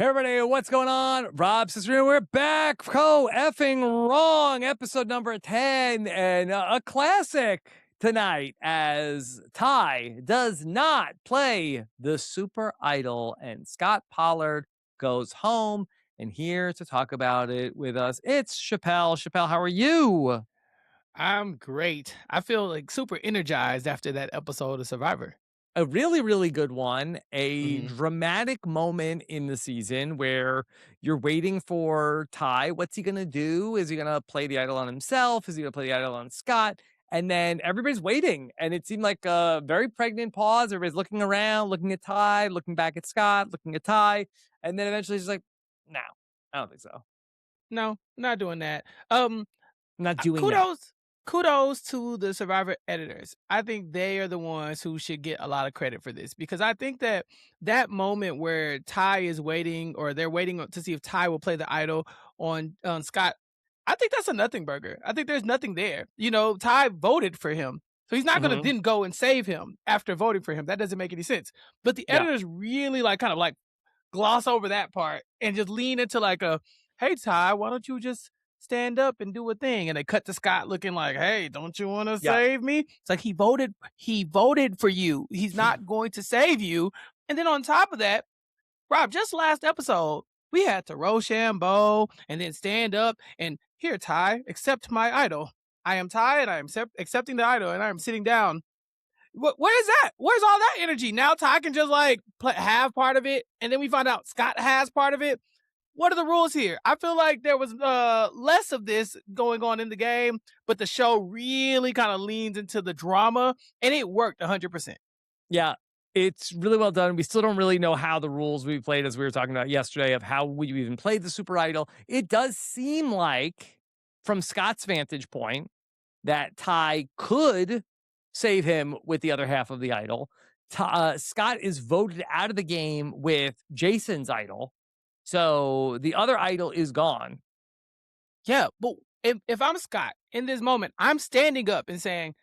Hey everybody, what's going on? Rob Cesternino, we're back. Kaôh F-ing Rōng, episode number 10, and a classic tonight as Ty does not play the super idol, and Scott Pollard goes home. And here to talk about it with us, it's Chappell. Chappell, how are you? I'm great. I feel like super energized after that episode of Survivor. A really, really good one. A Mhm. dramatic moment in the season where you're waiting for Ty. What's he gonna do? Is he gonna play the idol on himself? Is he gonna play the idol on Scott? And then everybody's waiting, and it seemed like a very pregnant pause. Everybody's looking around, looking at Ty, looking back at Scott, looking at Ty, and then eventually he's like, "No, I don't think so. No, not doing that. I'm not doing that." Kudos to the Survivor editors. I think they are the ones who should get a lot of credit for this because I think that that moment where Ty is waiting or they're waiting to see if Ty will play the idol on Scott, I think that's a nothing burger. I think there's nothing there. Ty voted for him. So he's not going to Hmm. then go and save him after voting for him. That doesn't make any sense. But the Yeah, editors really kind of gloss over that part and just lean into hey Ty, why don't you just stand up and do a thing? And they cut to Scott looking like, hey, don't you want to yeah. save me? It's like he voted for you. He's not going to save you. And then on top of that, Rob, just last episode, we had to Rochambeau and then stand up and here, Ty, accept my idol. I am Ty and I am accepting the idol and I am sitting down. Where's that? Where's all that energy? Now Ty can just have part of it, and then we find out Scott has part of it. What are the rules here? I feel like there was less of this going on in the game, but the show really kind of leans into the drama, and it worked 100%. Yeah, it's really well done. We still don't really know how the rules we played, as we were talking about yesterday, of how we even played the Super Idol. It does seem like, from Scott's vantage point, that Ty could save him with the other half of the idol. Scott is voted out of the game with Jason's idol. So the other idol is gone. Yeah, but if I'm Scott in this moment, I'm standing up and saying,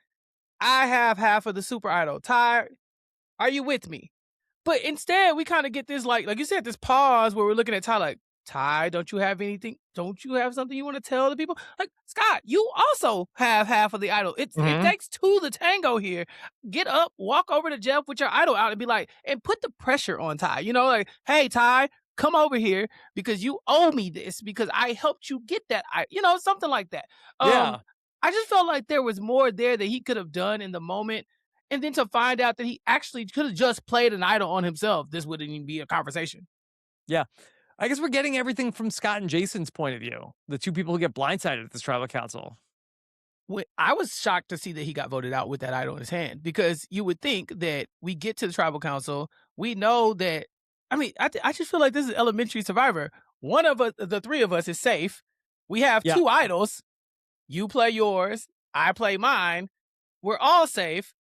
I have half of the Super Idol. Ty, are you with me? But instead, we kind of get this like you said, this pause where we're looking at Ty like, Ty, don't you have anything? Don't you have something you want to tell the people? Like, Scott, you also have half of the idol. It Mhm. takes two the tango here. Get up, walk over to Jeff with your idol out and be like, and put the pressure on Ty. Like, hey, Ty, come over here because you owe me this because I helped you get that. Something like that. Um, Yeah. I just felt like there was more there that he could have done in the moment and then to find out that he actually could have just played an idol on himself, this wouldn't even be a conversation. Yeah. I guess we're getting everything from Scott and Jason's point of view, the two people who get blindsided at this tribal council. I was shocked to see that he got voted out with that idol in his hand because you would think that we get to the tribal council, we know that. I mean, I just feel like this is elementary Survivor. One of us, the three of us, is safe. We have Yeah. two idols. You play yours, I play mine. We're all safe.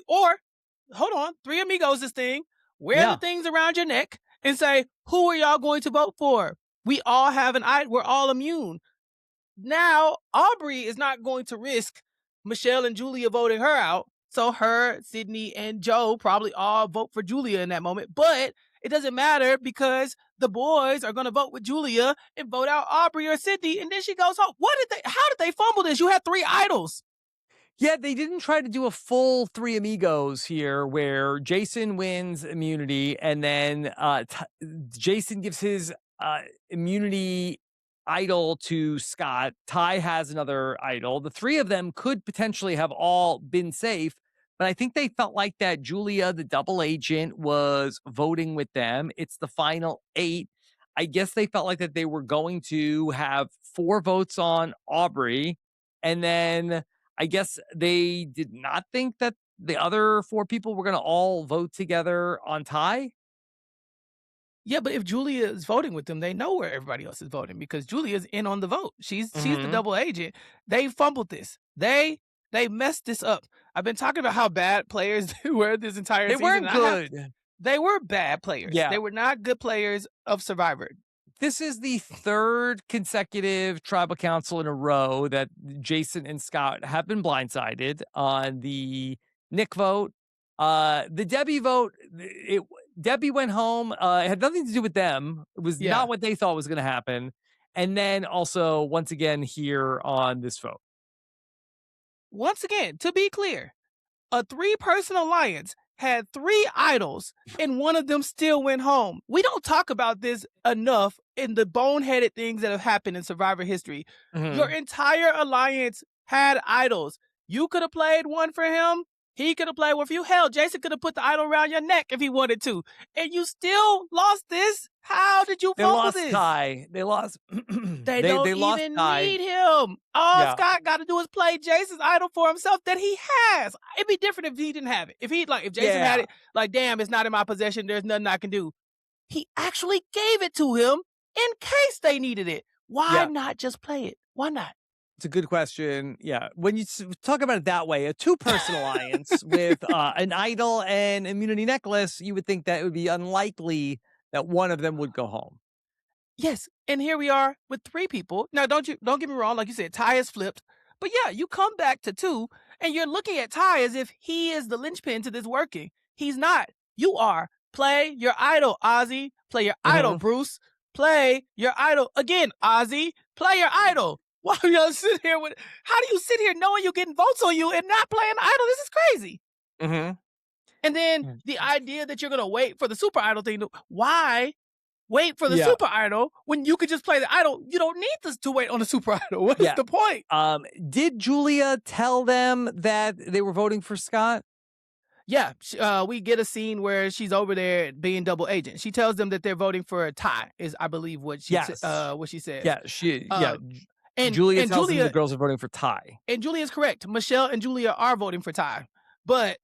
Or hold on, three amigos. This thing. Wear the Yeah. things around your neck and say, who are y'all going to vote for? We all have an idol. We're all immune. Now, Aubry is not going to risk Michele and Julia voting her out. So her, Sydney, and Joe probably all vote for Julia in that moment. But it doesn't matter because the boys are going to vote with Julia and vote out Aubry or Sydney. And then she goes home. How did they fumble this? You had three idols. Yeah, they didn't try to do a full three amigos here where Jason wins immunity and then Jason gives his immunity idol to Scott. Ty has another idol. The three of them could potentially have all been safe, but I think they felt like that Julia, the double agent, was voting with them. It's the final 8. I guess they felt like that they were going to have 4 votes on Aubry, and then I guess they did not think that the other 4 people were gonna all vote together on Ty? Yeah, but if Julia is voting with them, they know where everybody else is voting because Julia's in on the vote. She's the Mhm. double agent. They fumbled this. They messed this up. I've been talking about how bad players they were this entire They season. weren't And I have good. they were bad players. Yeah. They were not good players of Survivor. This is the 3rd consecutive tribal council in a row that Jason and Scott have been blindsided on the Nick vote. The Debbie vote, Debbie went home. It had nothing to do with them. It was Yeah. not what they thought was going to happen. And then also, once again, here on this vote. Once again, to be clear, a 3-person alliance had 3 idols and one of them still went home. We don't talk about this enough in the boneheaded things that have happened in Survivor history. Your Mhm. entire alliance had idols. You could have played one for him. He could have played one for you. Hell, Jason could have put the idol around your neck if he wanted to. And you still lost this? How did you They fumble lost this? Ty. They lost. They they don't they lost even Ty. need him. All Yeah. Scott got to do is play Jason's idol for himself that he has. It'd be different if he didn't have it. If Jason had Yeah. it, like, damn, it's not in my possession. There's nothing I can do. He actually gave it to him in case they needed it. Why Yeah. not just play it? Why not? It's a good question. Yeah. When you talk about it that way, a 2-person alliance with an idol and immunity necklace, you would think that it would be unlikely that one of them would go home. Yes, and here we are with 3 people. Now, don't get me wrong. Like you said, Ty is flipped. But yeah, you come back to 2, and you're looking at Ty as if he is the linchpin to this working. He's not. You are. Play your idol, Ozzy. Play your idol, Mhm. Bruce. Play your idol again, Ozzy. Play your idol. Why do y'all sit here with? How do you sit here knowing you're getting votes on you and not playing the idol? This is crazy. Mhm. And then Mm. the idea that you're gonna wait for the super idol thing. Why wait for the Yeah. super idol when you could just play the idol? You don't need this to wait on the super idol. What is Yeah. the point? Did Julia tell them that they were voting for Scott? Yeah, we get a scene where she's over there being double agent. She tells them that they're voting for a tie, is I believe what she Yes. says. Yeah. Uh, and Julia and tells them the Julia girls are voting for Ty. and Julia's correct. Michele and Julia are voting for Ty, but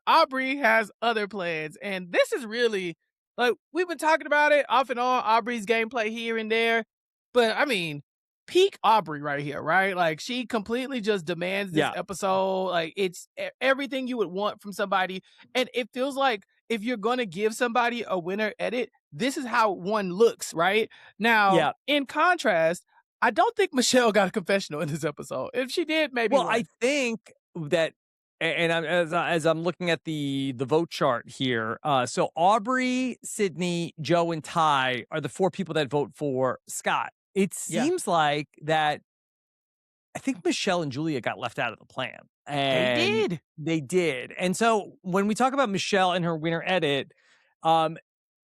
Aubry has other plans, and this is really like we've been talking about it off and on. Aubry's gameplay here and there, but I mean, peak Aubry right here, right? Like she completely just demands this Yeah. episode. Like it's everything you would want from somebody, and it feels like if you're gonna give somebody a winner edit, this is how one looks, right? Now, Yeah. in contrast, I don't think Michele got a confessional in this episode. If she did, maybe Well, I one. think that, and I'm as I'm looking at the vote chart here. So Aubry, Sydney, Joe, and Ty are the 4 people that vote for Scott. It Yeah, seems like that. I think Michele and Julia got left out of the plan, they and did. they did. And so when we talk about Michele and her winner edit, um,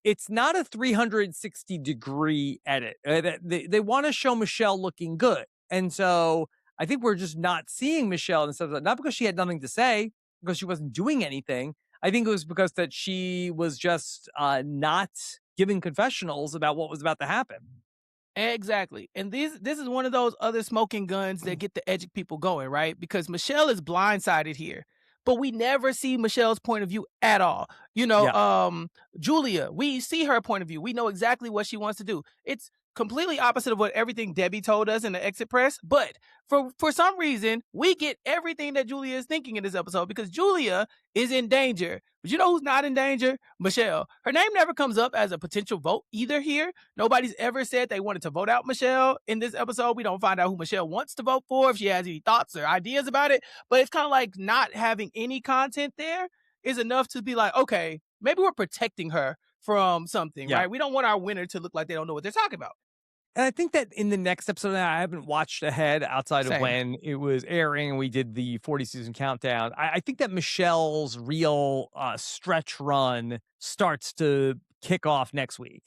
it's not a 360-degree edit. They want to show Michele looking good, and so I think we're just not seeing Michele and stuff. Not because she had nothing to say, because she wasn't doing anything. I think it was because that she was just not giving confessionals about what was about to happen. Exactly. And this is one of those other smoking guns that get the edge people going, right? Because Michele is blindsided here. But we never see Michele's point of view at all. Yeah, Julia, we see her point of view. We know exactly what she wants to do. It's completely opposite of what everything Debbie told us in the exit press. But for some reason, we get everything that Julia is thinking in this episode because Julia is in danger. But you know who's not in danger? Michele. Her name never comes up as a potential vote either here. Nobody's ever said they wanted to vote out Michele in this episode. We don't find out who Michele wants to vote for, if she has any thoughts or ideas about it. But it's kind of like not having any content there is enough to be like, okay, maybe we're protecting her from something, yeah. right? We don't want our winner to look like they don't know what they're talking about. And I think that in the next episode, I haven't watched ahead outside of Same. when it was airing and we did the 40 season countdown. I think that Michele's real stretch run starts to kick off next week.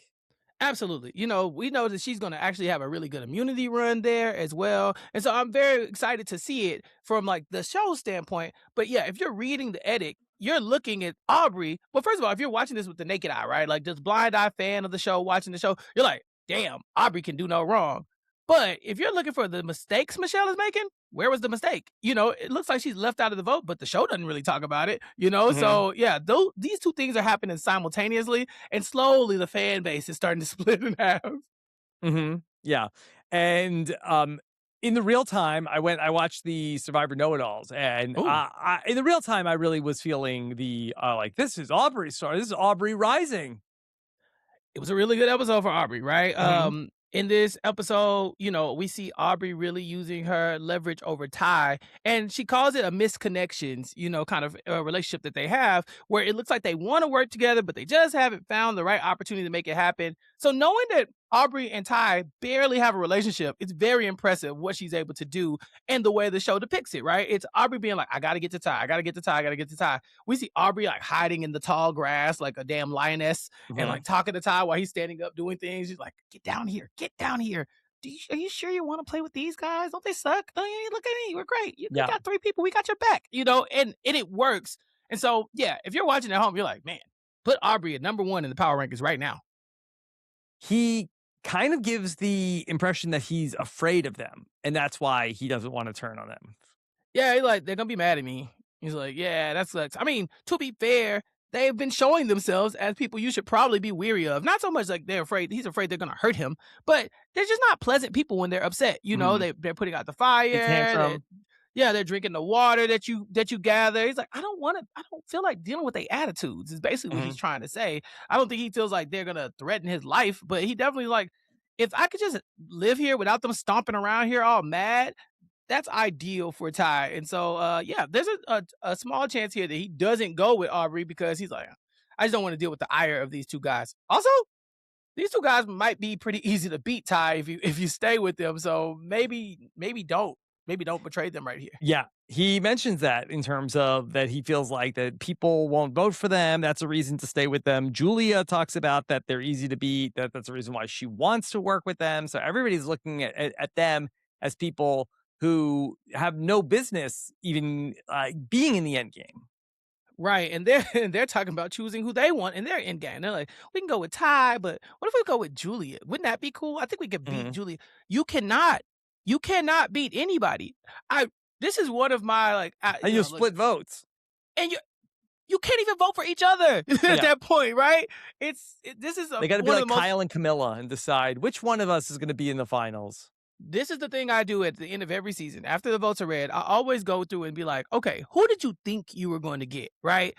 Absolutely. We know that she's going to actually have a really good immunity run there as well. And so I'm very excited to see it from like the show standpoint. But yeah, if you're reading the edit, you're looking at Aubry. Well, first of all, if you're watching this with the naked eye, right? Like just blind eye fan of the show, watching the show, you're like, damn, Aubry can do no wrong. But if you're looking for the mistakes Michele is making, where was the mistake? It looks like she's left out of the vote, but the show doesn't really talk about it. Hmm. So yeah, these two things are happening simultaneously, and slowly the fan base is starting to split in half. Hmm. Yeah. And in the real time, I watched the Survivor Know It Alls. And Oh, in the real time, I really was feeling the like, this is Aubry's story. This is Aubry rising. it was a really good episode for Aubry, right? Mhm. In this episode, we see Aubrey really using her leverage over Ty, and she calls it a misconnections, kind of a relationship that they have where it looks like they want to work together, but they just haven't found the right opportunity to make it happen. So knowing that Aubrey and Ty barely have a relationship, it's very impressive what she's able to do and the way the show depicts it, right? It's Aubrey being like, I gotta get to Ty, I gotta get to Ty, I gotta get to Ty. We see Aubrey like hiding in the tall grass like a damn lioness and Mhm. like talking to Ty while he's standing up doing things. He's like, "Get down here, get down here. Are you sure you want to play with these guys? Don't they suck? Oh, yeah, look at me, we're great. We Yeah. got 3 people, we got your back, and it works. And so, yeah, if you're watching at home, you're like, man, put Aubrey at number 1 in the power rankings right now. He kind of gives the impression that he's afraid of them, and that's why he doesn't want to turn on them. Yeah, he's like, they're gonna be mad at me. He's like, yeah, that sucks. I mean, to be fair, they've been showing themselves as people you should probably be weary of. Not so much like he's afraid they're gonna hurt him, but they're just not pleasant people when they're upset. Mhm. They're putting out the The fire. tantrum. Yeah, they're drinking the water that you gather. He's like, I don't feel like dealing with their attitudes, is basically what he's Mhm. trying to say. I don't think he feels like they're gonna threaten his life, but he definitely like, if I could just live here without them stomping around here all mad, that's ideal for Ty. And so yeah, there's a small chance here that he doesn't go with Aubrey because he's like, I just don't want to deal with the ire of these two guys. Also, these two guys might be pretty easy to beat, Ty, if you stay with them. So maybe don't betray them right here. Yeah, he mentions that in terms of that he feels like that people won't vote for them. That's a reason to stay with them. Julia talks about that they're easy to beat. That's the reason why she wants to work with them. So everybody's looking at them as people who have no business even being in the end game. Right, and they're and they're talking about choosing who they want in their end game. They're like, we can go with Ty, but what if we go with Julia? Wouldn't that be cool? I think we could beat Mhm. Julia. You cannot, you cannot beat anybody. I This is one of my like, And you look, split votes. and you can't even vote for each other at Yeah, that point, right? This is they got to be one of the like most. Kyle and Camilla and decide which one of us is going to be in the finals. This is the thing I do at the end of every season. After the votes are read, I always go through and be like, okay, who did you think you were going to get? Right?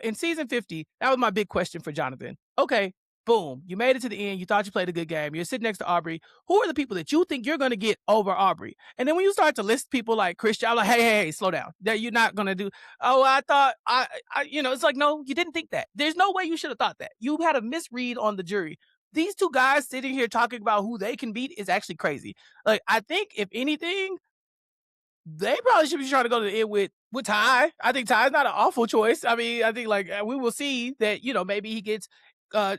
In season 50, that was my big question for Jonathan. Okay, boom. You made it to the end. You thought you played a good game. You're sitting next to Aubrey. Who are the people that you think you're going to get over Aubrey? And then when you start to list people like Christian, I'm like, hey, slow down. That you're not going to do. Oh, I thought it's like, no, you didn't think that. There's no way you should have thought that. You had a misread on the jury. These two guys sitting here talking about who they can beat is actually crazy. Like, I think if anything, they probably should be trying to go to the end with Ty. I think Ty's not an awful choice. I mean, I think like we will see that maybe he gets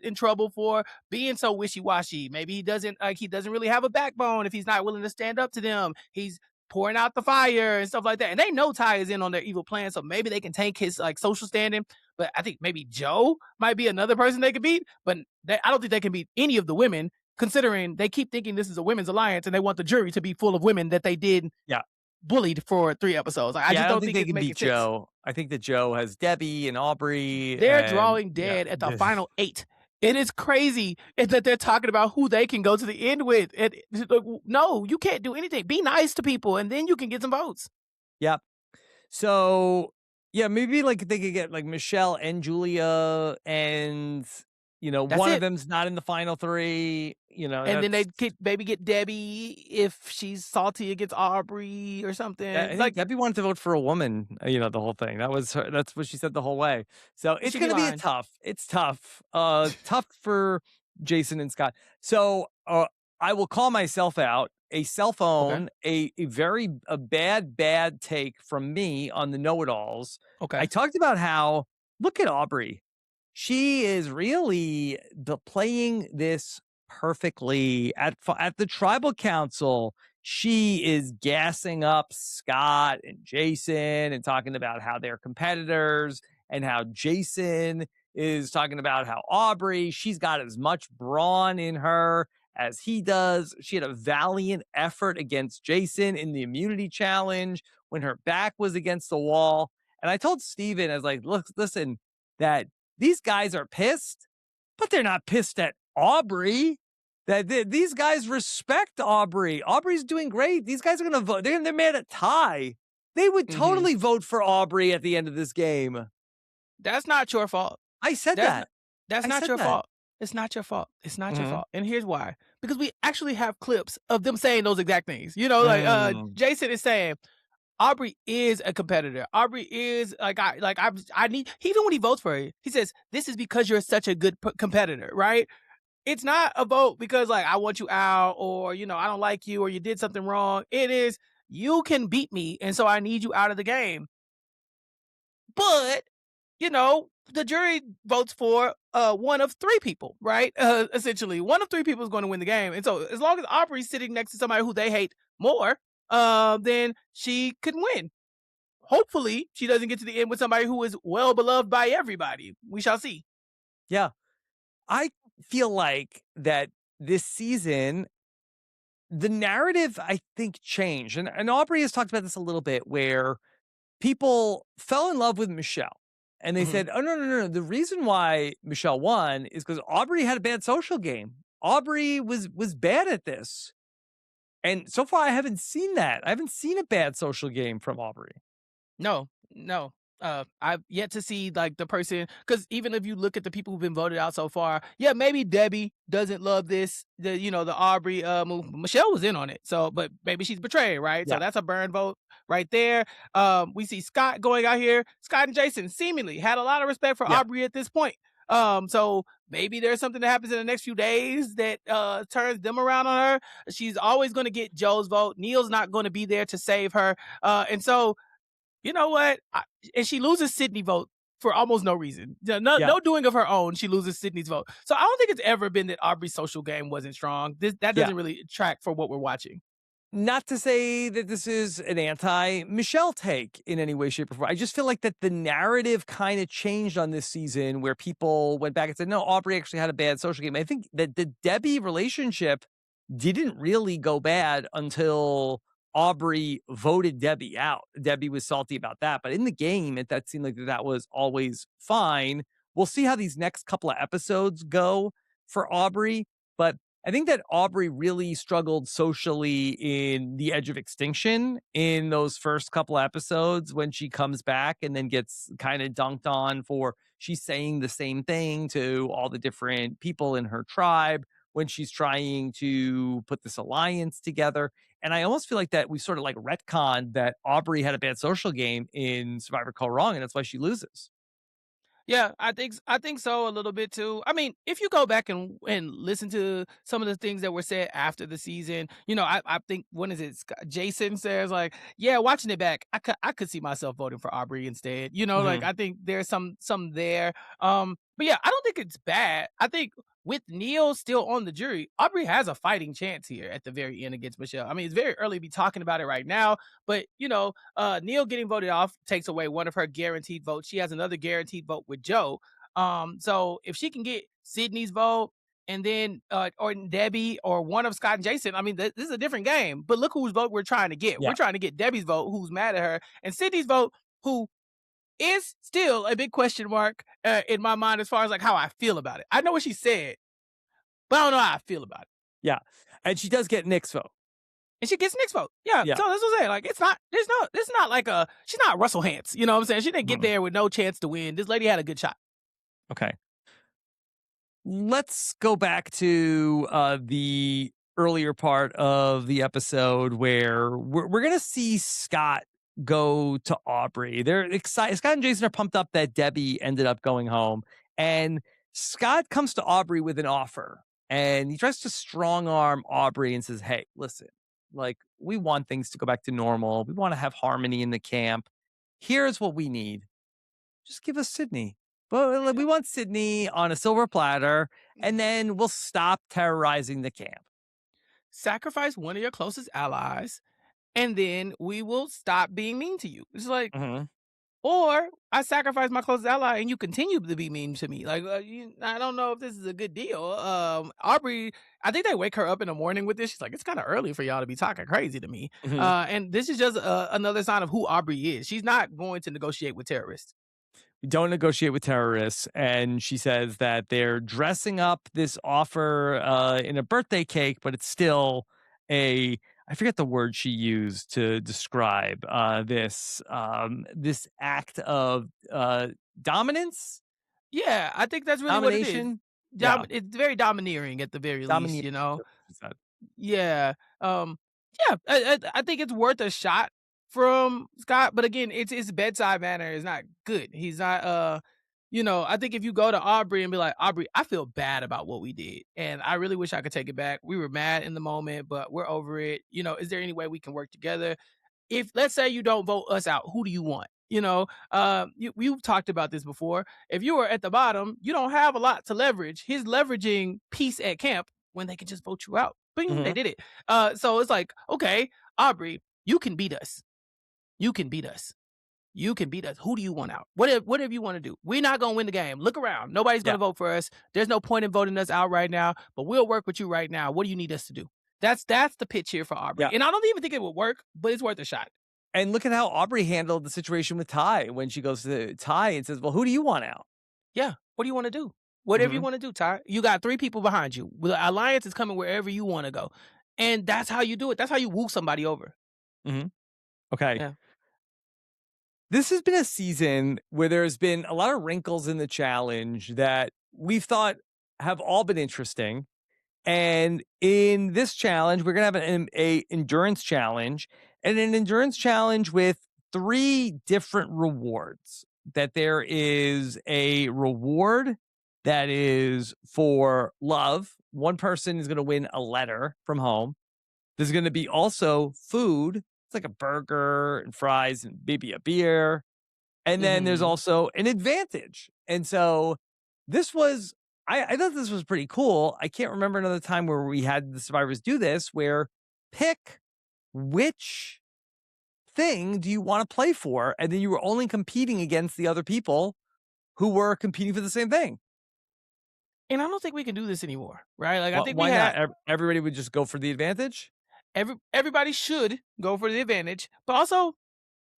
in trouble for being so wishy washy. Maybe he doesn't really have a backbone if he's not willing to stand up to them. He's pouring out the fire and stuff like that. And they know Ty is in on their evil plan, so maybe they can tank his like social standing. But I think maybe Joe might be another person they could beat. But I don't think they can beat any of the women, considering they keep thinking this is a women's alliance and they want the jury to be full of women that they did Yeah. bullied for 3 episodes. Like, I Yeah, just I don't don't think think they it's can making beat sense. Joe. I think that Joe has Debbie and Aubrey They're and drawing yeah. dead at the final 8. It is crazy that they're talking about who they can go to the end with. No, you can't do anything. Be nice to people, and then you can get some votes. Yep. So, yeah, maybe like they could get like Michelle and Julia and That's one of it. them's not in the final 3, And then they that's could maybe get Debbie if she's salty against Aubrey or something. I think Like, Debbie wanted to vote for a woman, the whole thing. That's what she said the whole way. So, it's she'd be going to be lying. it's tough. Tough for Jason and Scott. So, I will call myself out. A cell Okay. phone, a very bad take from me on the know-it-alls. I Okay. talked about how look at Aubrey. She is really playing this perfectly at the tribal council. She is gassing up Scott and Jason and talking about how they're competitors and how Jason is talking about how Aubrey, she's got as much brawn in her as he does. She had a valiant effort against Jason in the immunity challenge when her back was against the wall. And I told Steven, I was like, look, listen, that these guys are pissed, but they're not pissed at Aubrey. These guys respect Aubrey. Aubrey's doing great. These guys are going to vote. They're mad at Ty. They would Mhm. totally vote for Aubrey at the end of this game. That's not your fault. I said That's that. not that's I not said your that. fault. It's not your fault. It's not your Mhm. fault. And here's why. Because we actually have clips of them saying those exact things. You know, like Mm. Jason is saying, Aubry is a competitor. Aubry is I need even when he votes for her, he says, "This is because you're such a good competitor," right? It's not a vote because like I want you out or I don't like you or you did something wrong. It is you can beat me and so I need you out of the game. But the jury votes for one of three people, right? Essentially, one of three people is going to win the game, and so as long as Aubrey's sitting next to somebody who they hate more, then she can win. Hopefully, she doesn't get to the end with somebody who is well beloved by everybody. We shall see. Yeah. I feel like that this season, the narrative, I think, changed. And Aubrey has talked about this a little bit where people fell in love with Michelle. And they Mhm. said, oh, no, no, no, no. The reason why Michelle won is because Aubrey had a bad social game. Aubrey was bad at this. And so far, I haven't seen that. I haven't seen a bad social game from Aubrey. No, no. I've yet to see like the person because even if you look at the people who've been voted out so far, yeah, maybe Debbie doesn't love this. The Aubrey move. Michelle was in on it, so but maybe she's betrayed, right? So Yeah. that's a burn vote right there. We see Scott going out here. Scott and Jason seemingly had a lot of respect for Yeah. Aubrey at this point. So maybe there's something that happens in the next few days that turns them around on her. She's always going to get Joe's vote. Neil's not going to be there to save her, and so you know what? And she loses Sydney vote for almost no reason. No, Yeah. no doing of her own. She loses Sydney's vote. So I don't think it's ever been that Aubrey's social game wasn't strong. That Yeah. doesn't really track for what we're watching. Not to say that this is an anti-Michelle take in any way, shape, or form. I just feel like that the narrative kind of changed on this season where people went back and said, no, Aubrey actually had a bad social game. I think that the Debbie relationship didn't really go bad until Aubrey voted Debbie out. Debbie was salty about that. But in the game, that seemed like that was always fine. We'll see how these next couple of episodes go for Aubrey. But I think that Aubrey really struggled socially in The Edge of Extinction in those first couple episodes when she comes back and then gets kind of dunked on for she's saying the same thing to all the different people in her tribe when she's trying to put this alliance together. And I almost feel like that we sort of like retconned that Aubrey had a bad social game in Survivor Kaôh Rōng, and that's why she loses. Yeah, I think so a little bit too. I mean, if you go back and listen to some of the things that were said after the season, I think when is it? Jason says like, yeah, watching it back, I could see myself voting for Aubrey instead. Like Mhm. I think there's some there. But yeah, I don't think it's bad. I think with Neil still on the jury, Aubrey has a fighting chance here at the very end against Michelle. I mean, it's very early to be talking about it right now, but Neil getting voted off takes away one of her guaranteed votes. She has another guaranteed vote with Joe. So if she can get Sydney's vote and then or Debbie or one of Scott and Jason, I mean, this is a different game. But look whose vote we're trying to get. We're Yeah. trying to get Debbie's vote, who's mad at her, and Sydney's vote, who is still a big question mark in my mind as far as like how I feel about it. I know what she said, but I don't know how I feel about it. Yeah. And she does get Nick's vote. And she gets Nick's vote. Yeah, Yeah. so that's what I'm saying. Like, it's not like she's not Russell Hantz. You know what I'm saying? She didn't get Mhm. there with no chance to win. This lady had a good shot. Okay. Let's go back to the earlier part of the episode where we're going to see Scott go to Aubrey. They're excited. Scott and Jason are pumped up that Debbie ended up going home. And Scott comes to Aubrey with an offer and he tries to strong arm Aubrey and says, hey, listen, like we want things to go back to normal. We want to have harmony in the camp. Here's what we need, just give us Sydney. Well, Yeah. we want Sydney on a silver platter, and then we'll stop terrorizing the camp. Sacrifice one of your closest allies, and then we will stop being mean to you. It's like, Mhm. or I sacrifice my closest ally and you continue to be mean to me. Like, I don't know if this is a good deal. Aubrey, I think they wake her up in the morning with this. She's like, it's kind of early for y'all to be talking crazy to me. Mhm. And this is just another sign of who Aubrey is. She's not going to negotiate with terrorists. We don't negotiate with terrorists, and she says that they're dressing up this offer in a birthday cake, but it's still a I forget the word she used to describe this act of dominance, Yeah, I think that's really what it is. domination. Yeah. It's very domineering at the very least, Dominique, you know? she said. Yeah. Yeah, I think it's worth a shot from Scott, but again, it's bedside manner is not good. He's not I think if you go to Aubry and be like, Aubry, I feel bad about what we did. And I really wish I could take it back. We were mad in the moment, but we're over it. Is there any way we can work together? If let's say you don't vote us out, who do you want? We've talked about this before. If you are at the bottom, you don't have a lot to leverage. He's leveraging peace at camp when they can just vote you out. Bing, they Mhm. did it. So it's like, okay, Aubry, you can beat us. You can beat us. You can beat us. Who do you want out? Whatever you want to do. We're not gonna win the game. Look around. Nobody's Yeah. gonna vote for us. There's no point in voting us out right now. But we'll work with you right now. What do you need us to do? That's the pitch here for Aubry. Yeah. And I don't even think it would work, but it's worth a shot. And look at how Aubry handled the situation with Ty when she goes to Ty and says, "Well, who do you want out?" Yeah. What do you want to do? Whatever you Mhm. want to do, Ty. You got 3 people behind you. The alliance is coming wherever you want to go. And that's how you do it. That's how you woo somebody over. Mhm. Okay. Yeah. This has been a season where there's been a lot of wrinkles in the challenge that we've thought have all been interesting. And in this challenge, we're gonna have a endurance challenge, and an endurance challenge with 3 different rewards. That there is a reward that is for love. One person is gonna win a letter from home. There's gonna be also food. It's like a burger and fries and maybe a beer. And then there's Mhm. also an advantage. And so this was I thought this was pretty cool. I can't remember another time where we had the survivors do this where pick which thing do you want to play for, and then you were only competing against the other people who were competing for the same thing. And I don't think we can do this anymore, right? Like I think we Why not? had Everybody would just go for the advantage? everybody should go for the advantage, but also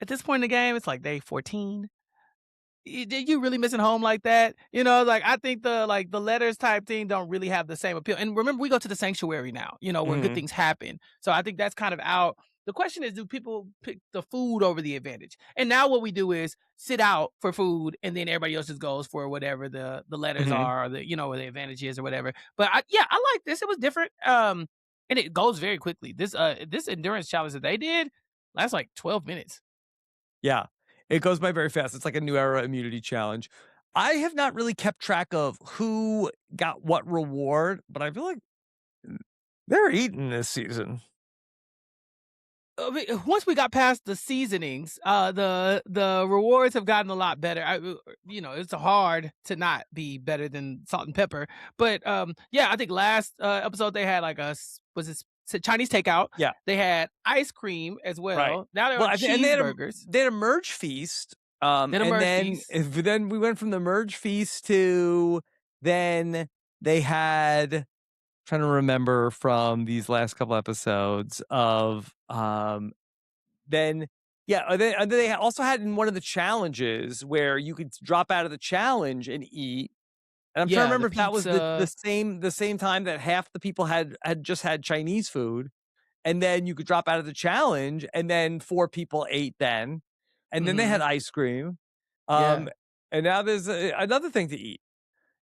at this point in the game, it's like day 14. You really missing home like that? Like I think the letters type thing don't really have the same appeal. And remember, we go to the sanctuary now, where good Mhm. things happen. So I think that's kind of out. The question is, do people pick the food over the advantage? And now what we do is sit out for food, and then everybody else just goes for whatever the letters Mhm. are, or or the advantage is, or whatever. But I like this. It was different. And it goes very quickly. This endurance challenge that they did lasts like 12 minutes. Yeah. It goes by very fast. It's like a new era immunity challenge. I have not really kept track of who got what reward, but I feel like they're eating this season. Once we got past the seasonings, the rewards have gotten a lot better. It's hard to not be better than salt and pepper. But yeah, I think last episode they had like was it Chinese takeout? Yeah. They had ice cream as Right. well. Now they're Well, on I think and cheeseburgers. they had a merge feast. Then a And merge then feast. then we went from the merge feast to then they had trying to remember from these last couple episodes of then yeah, and then they also had in one of the challenges where you could drop out of the challenge and eat. And I'm trying to Yeah, the remember if that was the pizza. same time that half the people had just had Chinese food, and then you could drop out of the challenge, and then 4 people ate then, and then they had Hmm. ice cream, Yeah. um, and now there's another thing to eat.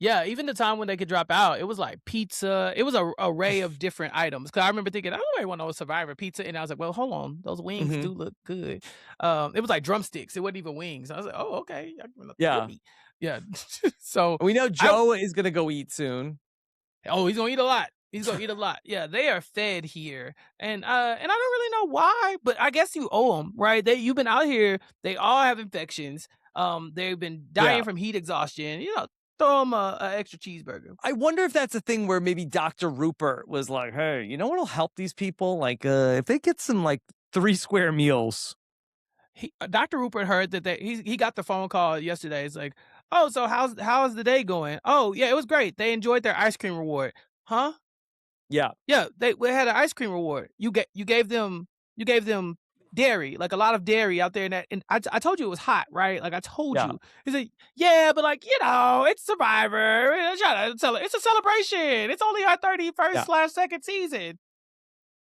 Yeah, even the time when they could drop out, it was like pizza. It was a array of different items. Cause I remember thinking, I don't really want no Survivor pizza. And I was like, well, hold on. Those wings Mhm. do look good. It was like drumsticks. It wasn't even wings. I was like, oh, okay. I can real Yeah. meat. Yeah. So We know I Joe is gonna go eat soon. oh, he's gonna eat a lot. He's gonna eat a lot. Yeah, they are fed here. And I don't really know why, but I guess you owe them, right? You've been out here, they all have infections. They've been dying Yeah. from heat exhaustion. Throw them a extra cheeseburger. I wonder if that's a thing where maybe Dr. Rupert was like, "Hey, you know what'll help these people? Like, if they get some, like, 3 square meals." Dr. Rupert heard that he got the phone call yesterday. It's like, oh, so how's the day going? Oh, yeah, it was great. They enjoyed their ice cream reward. Huh? Yeah, Yeah, we had an ice cream reward. You gave them dairy, like a lot of dairy out there in that. And I told you it was hot, right? Like I told yeah, you. He's like, yeah, but like it's Survivor. It's a celebration. It's only our 31st yeah. slash second season.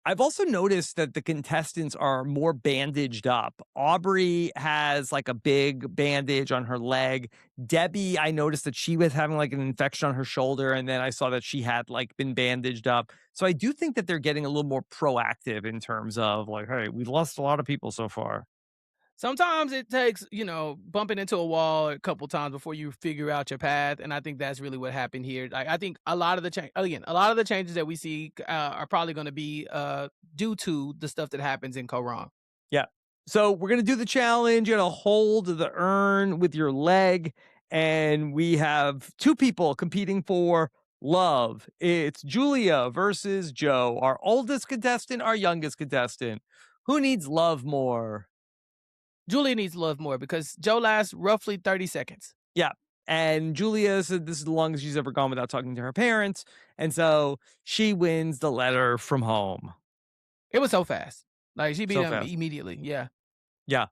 I've also noticed that the contestants are more bandaged up. Aubry has like a big bandage on her leg. Debbie, I noticed that she was having like an infection on her shoulder, and then I saw that she had like been bandaged up. So I do think that they're getting a little more proactive in terms of like, hey, we've lost a lot of people so far. Sometimes it takes, bumping into a wall a couple times before you figure out your path, and I think that's really what happened here. Like, I think a lot of the changes that we see are probably going to be due to the stuff that happens in Kaôh Rōng. Yeah. So we're gonna do the challenge. You gotta hold the urn with your leg, and we have two people competing for love. It's Julia versus Joe, our oldest contestant, our youngest contestant. Who needs love more? Julia needs love more because Joe lasts roughly 30 seconds. Yeah. And Julia said this is the longest she's ever gone without talking to her parents. And so she wins the letter from home. It was so fast. Like, she beat So him fast. immediately. Yeah. Yeah.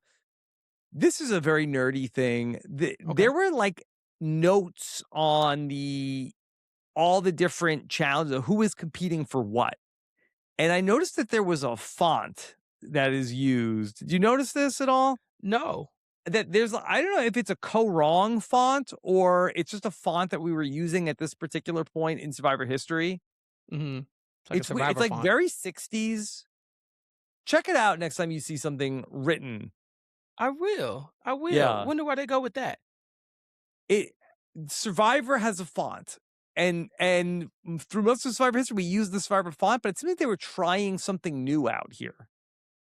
This is a very nerdy thing. Okay. There were like notes on all the different challenges of who is competing for what. And I noticed that there was a font that is used. Did you notice this at all? No. That there's I don't know if it's a Kaôh Rōng font or it's just a font that we were using at this particular point in Survivor history. Mhm. It's like a It's survivor like font. very 60s. Check it out next time you see something written. I will. I will. Yeah. Wonder where they go with that. It Survivor has a font. And through most of Survivor history, we use the Survivor font, but it seems like they were trying something new out here.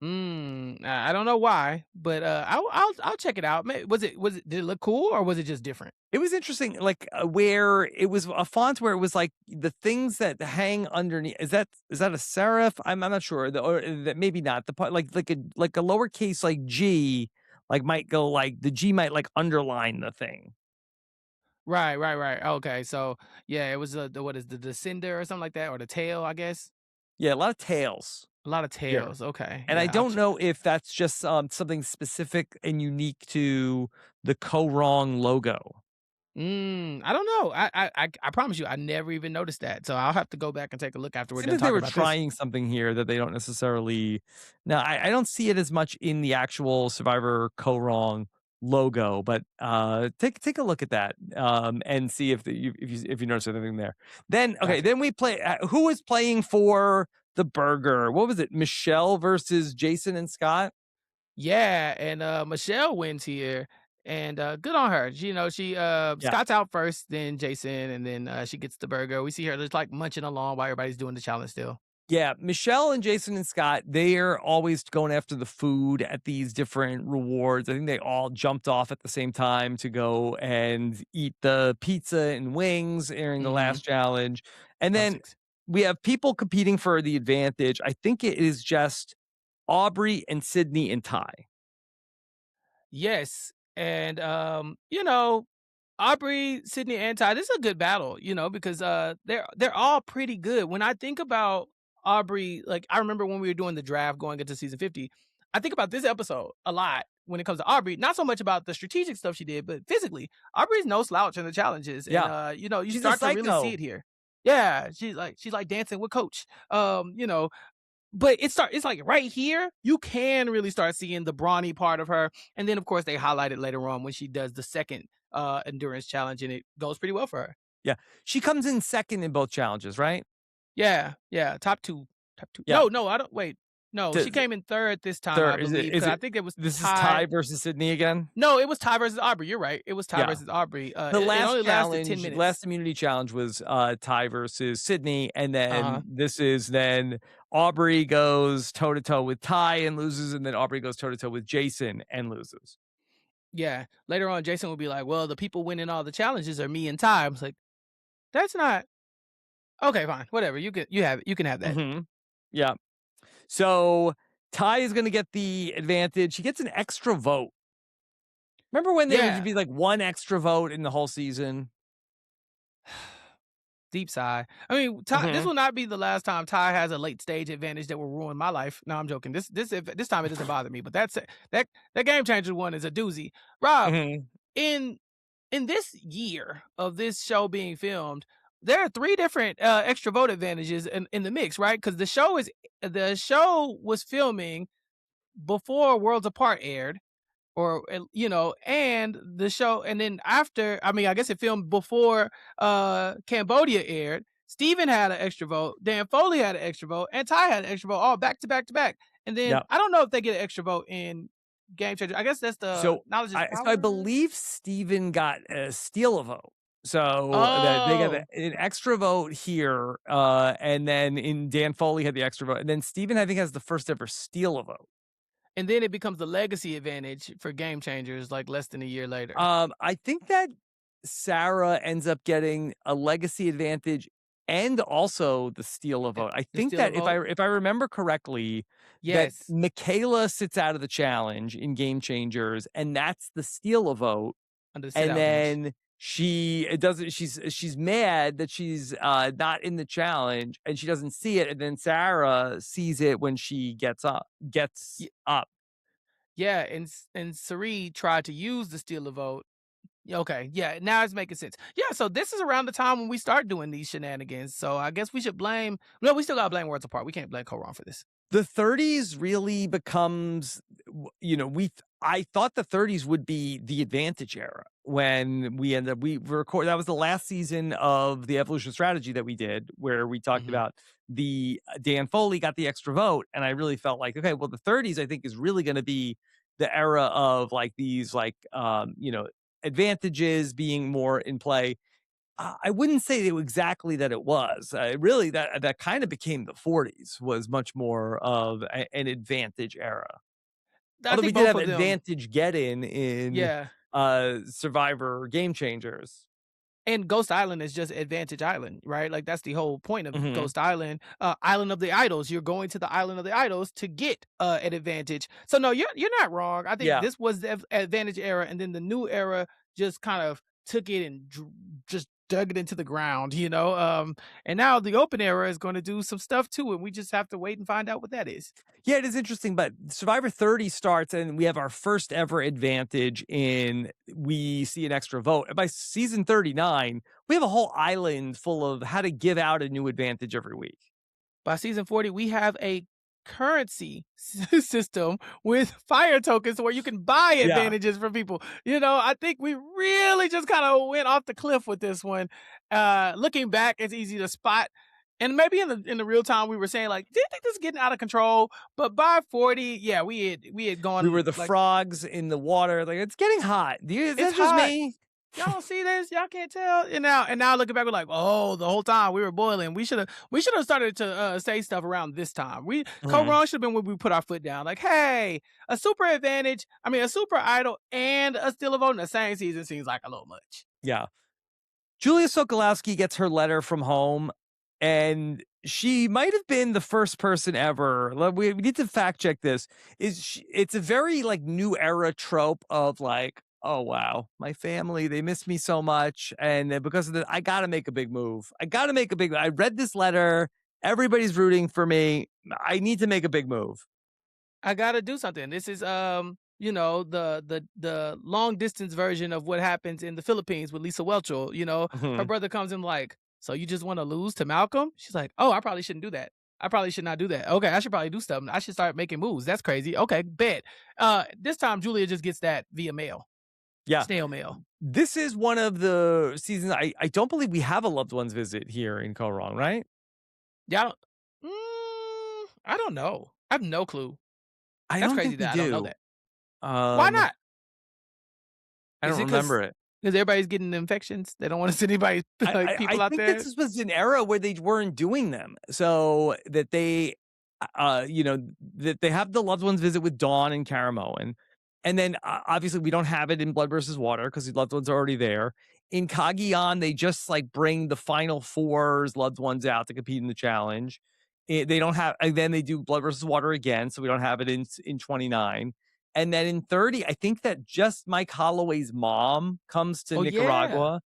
I don't know why, but I'll check it out. Was it did it look cool or was it just different? It was interesting, like, where it was a font where it was like the things that hang underneath. Is that a serif? I'm not sure. Or that maybe not. The part like a lowercase like G, like might go like the G might like underline the thing. Right, right, right. Okay, so yeah, it was what is the descender or something like that, or the tail, I guess. Yeah, a lot of tails A lot of here. tails. Okay, And I yeah. don't know if that's just something specific and unique to the Kaôh Rōng logo. I don't know. I promise you, I never even noticed that. So I'll have to go back and take a look after we're Seems done like they talking were about this. trying something here that they don't necessarily. Now, I don't see it as much in the actual Survivor Kaôh Rōng logo, but take a look at that and see if you notice anything there. Then okay, Gotcha. then we play. Who is playing for the burger? What was it? Michele versus Jason and Scott. Yeah, and Michelle wins here, and good on her. She Yeah. Scott's out first, then Jason, and then she gets the burger. We see her just like munching along while everybody's doing the challenge still. Yeah, Michelle and Jason and Scott, they're always going after the food at these different rewards. I think they all jumped off at the same time to go and eat the pizza and wings during the Mhm. last challenge. And then Classics. we have people competing for the advantage. I think it is just Aubry and Sydney and Ty. Yes, and Aubrey, Sydney, and Ty, this is a good battle, because they're all pretty good. When I think about Aubrey, like I remember when we were doing the draft going into season 50, I think about this episode a lot when it comes to Aubrey. Not so much about the strategic stuff she did, but physically, Aubrey's no slouch in the challenges, and Yeah, you she's a start to really see psycho. it here. Yeah, she's like dancing with Coach. But it's like right here, you can really start seeing the brawny part of her. And then of course they highlight it later on when she does the second endurance challenge and it goes pretty well for her. Yeah, she comes in second in both challenges, right? Yeah, yeah. Top two. Top two. Yeah. No, I don't wait. No, she To, came in third this time, I third, believe, is because I it? think it was This is Ty. Ty versus Sydney again. No, it was Ty versus Aubrey. You're right. It was Ty Yeah. versus Aubrey. The It last only lasted 10 challenge, minutes. last immunity challenge was Ty versus Sydney, and then Uh-huh. this is then Aubry goes toe to toe with Ty and loses, and then Aubry goes toe to toe with Jason and loses. Yeah. Later on, Jason will be like, well, the people winning all the challenges are me and Ty. I was like, that's not okay, fine. Whatever. You can have that. Hmm. Yeah. So Ty is going to get the advantage. He gets an extra vote. Remember when there would Yeah. be like one extra vote in the whole season? Deep sigh. I mean, Ty, this Hmm. will not be the last time Ty has a late stage advantage that will ruin my life. No, I'm joking. This time it doesn't bother me, but that game changer one is a doozy. Rob, Hmm. in this year of this show being filmed, there are 3 different, extra vote advantages in the mix, right? Because the show was filming before Worlds Apart aired, or and the show, and then after, I mean, I guess it filmed before Cambodia aired. Steven had an extra vote, Dan Foley had an extra vote, and Ty had an extra vote, all back to back to back. And then Yeah. I don't know if they get an extra vote in Game Changer. I guess that's the So knowledge is I power. believe Steven got a steal a vote. So that they got Oh, an extra vote here, and then in Dan Foley had the extra vote, and then Steven I think has the first ever steal a vote. and then it becomes the legacy advantage for Game Changers like less than a year later. I think that Sarah ends up getting a legacy advantage and also the steal a Eh, vote. I the think steal a that vote. if I remember correctly, that Yes, Michaela sits out of the challenge in Game Changers, and that's the steal a vote. under the sit And out finish. then she it doesn't she's mad that she's not in the challenge and she doesn't see it, and then Sarah sees it when she gets up. Yeah, and Sari tried to use the steal a vote. Yeah, okay, yeah, now it's making sense. Yeah, so this is around the time when we start doing these shenanigans. So I guess we should blame. No, we still gotta blame Worlds Apart. We can't blame Kaôh Rōng for this. The 30s really becomes I thought the 30s would be the advantage era when we record that was the last season of the evolution strategy that we did where we talked Mhm. about the Dan Foley got the extra vote, and I really felt like, okay, well the 30s I think is really going to be the era of like these advantages being more in play. I wouldn't say exactly that it was. Really, that kind of became the 40s was much more of an advantage era. I Although we think did both have of them. advantage get in Yeah, Survivor Game Changers. and Ghost Island is just Advantage Island, right? Like that's the whole point of Hmm. Ghost Island. Island of the Idols. You're going to the Island of the Idols to get an advantage. So no, you're not wrong. I think Yeah. this was the Advantage era, and then the new era just kind of took it and just dug it into the ground, and now the open era is going to do some stuff too, and we just have to wait and find out what that is. Yeah, it is interesting, but Survivor 30 starts and we have our first ever advantage in we see an extra vote. And by season 39, we have a whole island full of how to give out a new advantage every week. By season 40, we have a currency system with fire tokens where you can buy Yeah. advantages for people. I think we really just kind of went off the cliff with this one. Looking back, it's easy to spot. And maybe in the real time we were saying like, do you think this is getting out of control? But by 40, yeah, we had We were gone the like, frogs in the water. Like, it's getting hot. Is it's that just hot. me? Y'all don't see this? Y'all can't tell? And now looking back, we're like, oh, the whole time we were boiling. We should have started to say stuff around this time. Kaôh Mhm. Rōng should have been when we put our foot down. Like, hey, a super advantage, I mean a super idol and a steal a vote in the same season seems like a little much. Yeah. Julia Sokolowski gets her letter from home, and she might have been the first person ever. We need to fact check this. It's a very like new era trope of like, oh wow, my family, they miss me so much, and because of that, I got to make a big move. I got to make a big. I read this letter. Everybody's rooting for me. I need to make a big move. I gotta do something. This is the long distance version of what happens in the Philippines with Lisa Welchel. Her Mhm. brother comes in like, so you just want to lose to Malcolm? She's like, oh, I probably shouldn't do that. I probably should not do that. Okay, I should probably do something. I should start making moves. That's crazy. Okay, bet. This time Julia just gets that via mail, Yeah. snail mail. This is one of the seasons. I don't believe we have a loved ones visit here in Kaôh Rōng, right? Y'all, I don't know. I have no clue. I That's don't crazy think we that I don't know do. that. Why Um, not? I Is don't it because remember it. everybody's getting infections? They don't want to send anybody like I people out think there. this was an era where they weren't doing them, so that they, that they have the loved ones visit with Dawn and Caramoan, and then obviously we don't have it in Blood versus Water because the loved ones are already there. In Cagayan, they just like bring the final four's loved ones out to compete in the challenge. They don't have, and then they do Blood versus Water again, so we don't have it in 29. And then in 30, I think that just Mike Holloway's mom comes to Oh yeah. Nicaragua,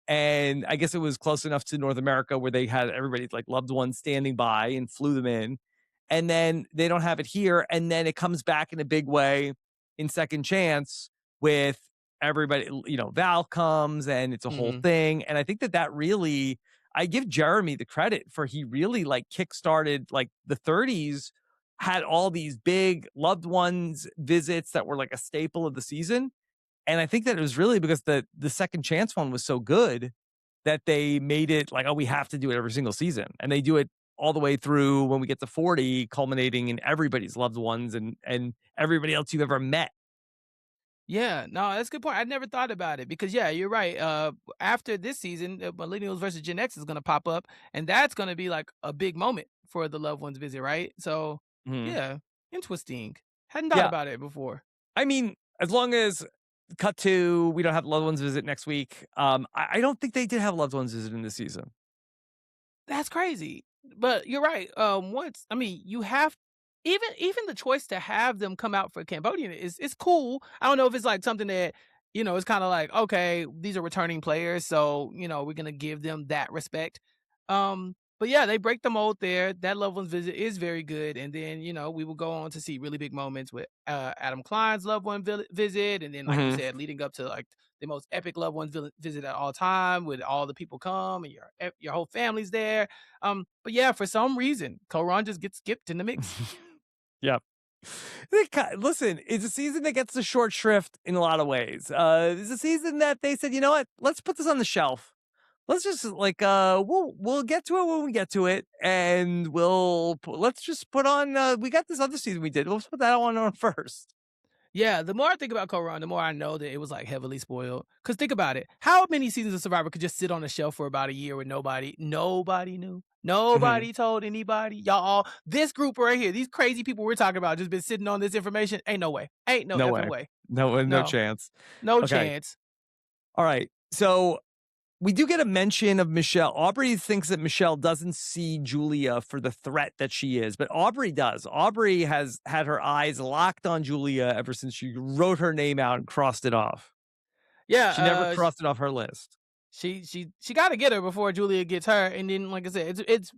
and I guess it was close enough to North America where they had everybody's like loved ones standing by and flew them in. And then they don't have it here. And then it comes back in a big way in Second Chance with everybody, Val comes and it's a whole Mhm. thing. And I think that really, I give Jeremy the credit for he really like kickstarted like the 30s had all these big loved ones visits that were like a staple of the season. And I think that it was really because the second chance one was so good that they made it like, oh, we have to do it every single season. And they do it all the way through when we get to 40, culminating in everybody's loved ones and everybody else you've ever met. Yeah, no, that's a good point. I never thought about it because yeah, you're right. After this season, Millennials versus Gen X is going to pop up, and that's going to be like a big moment for the loved ones visit, right? So Mhm. yeah, interesting. Hadn't thought Yeah. about it before. I mean, as long as cut to we don't have loved ones visit next week. I don't think they did have loved ones visit in this season. That's crazy. But you're right. Once I mean, you have even the choice to have them come out for Cambodian is cool. I don't know if it's like something that it's kind of like okay, these are returning players, so we're gonna give them that respect. But yeah, they break the mold there. That loved one's visit is very good, and then we will go on to see really big moments with Adam Klein's loved one visit, and then like you Mhm. said, leading up to like the most epic loved ones visit at all time with all the people come and your whole family's there. But yeah, for some reason, Kaôh Rōng just gets skipped in the mix. Yep. Listen, it's a season that gets the short shrift in a lot of ways. It's a season that they said, you know what? Let's put this on the shelf. Let's just like we'll get to it when we get to it, and let's just put on. We got this other season we did. Let's put that one on first. Yeah, the more I think about Kaôh Rōng, the more I know that it was like heavily spoiled. Cause think about it. How many seasons of Survivor could just sit on the shelf for about a year with nobody knew. Mhm. Nobody told anybody. Y'all all this group right here, these crazy people we're talking about just been sitting on this information. Ain't no way. Ain't no No effing way. way. No No. chance. No Okay. chance. All right. So we do get a mention of Michele. Aubry thinks that Michele doesn't see Julia for the threat that she is, but Aubry does. Aubry has had her eyes locked on Julia ever since she wrote her name out and crossed it off. Yeah, She never crossed it off her list. she got to get her before Julia gets her, and then like I said, it's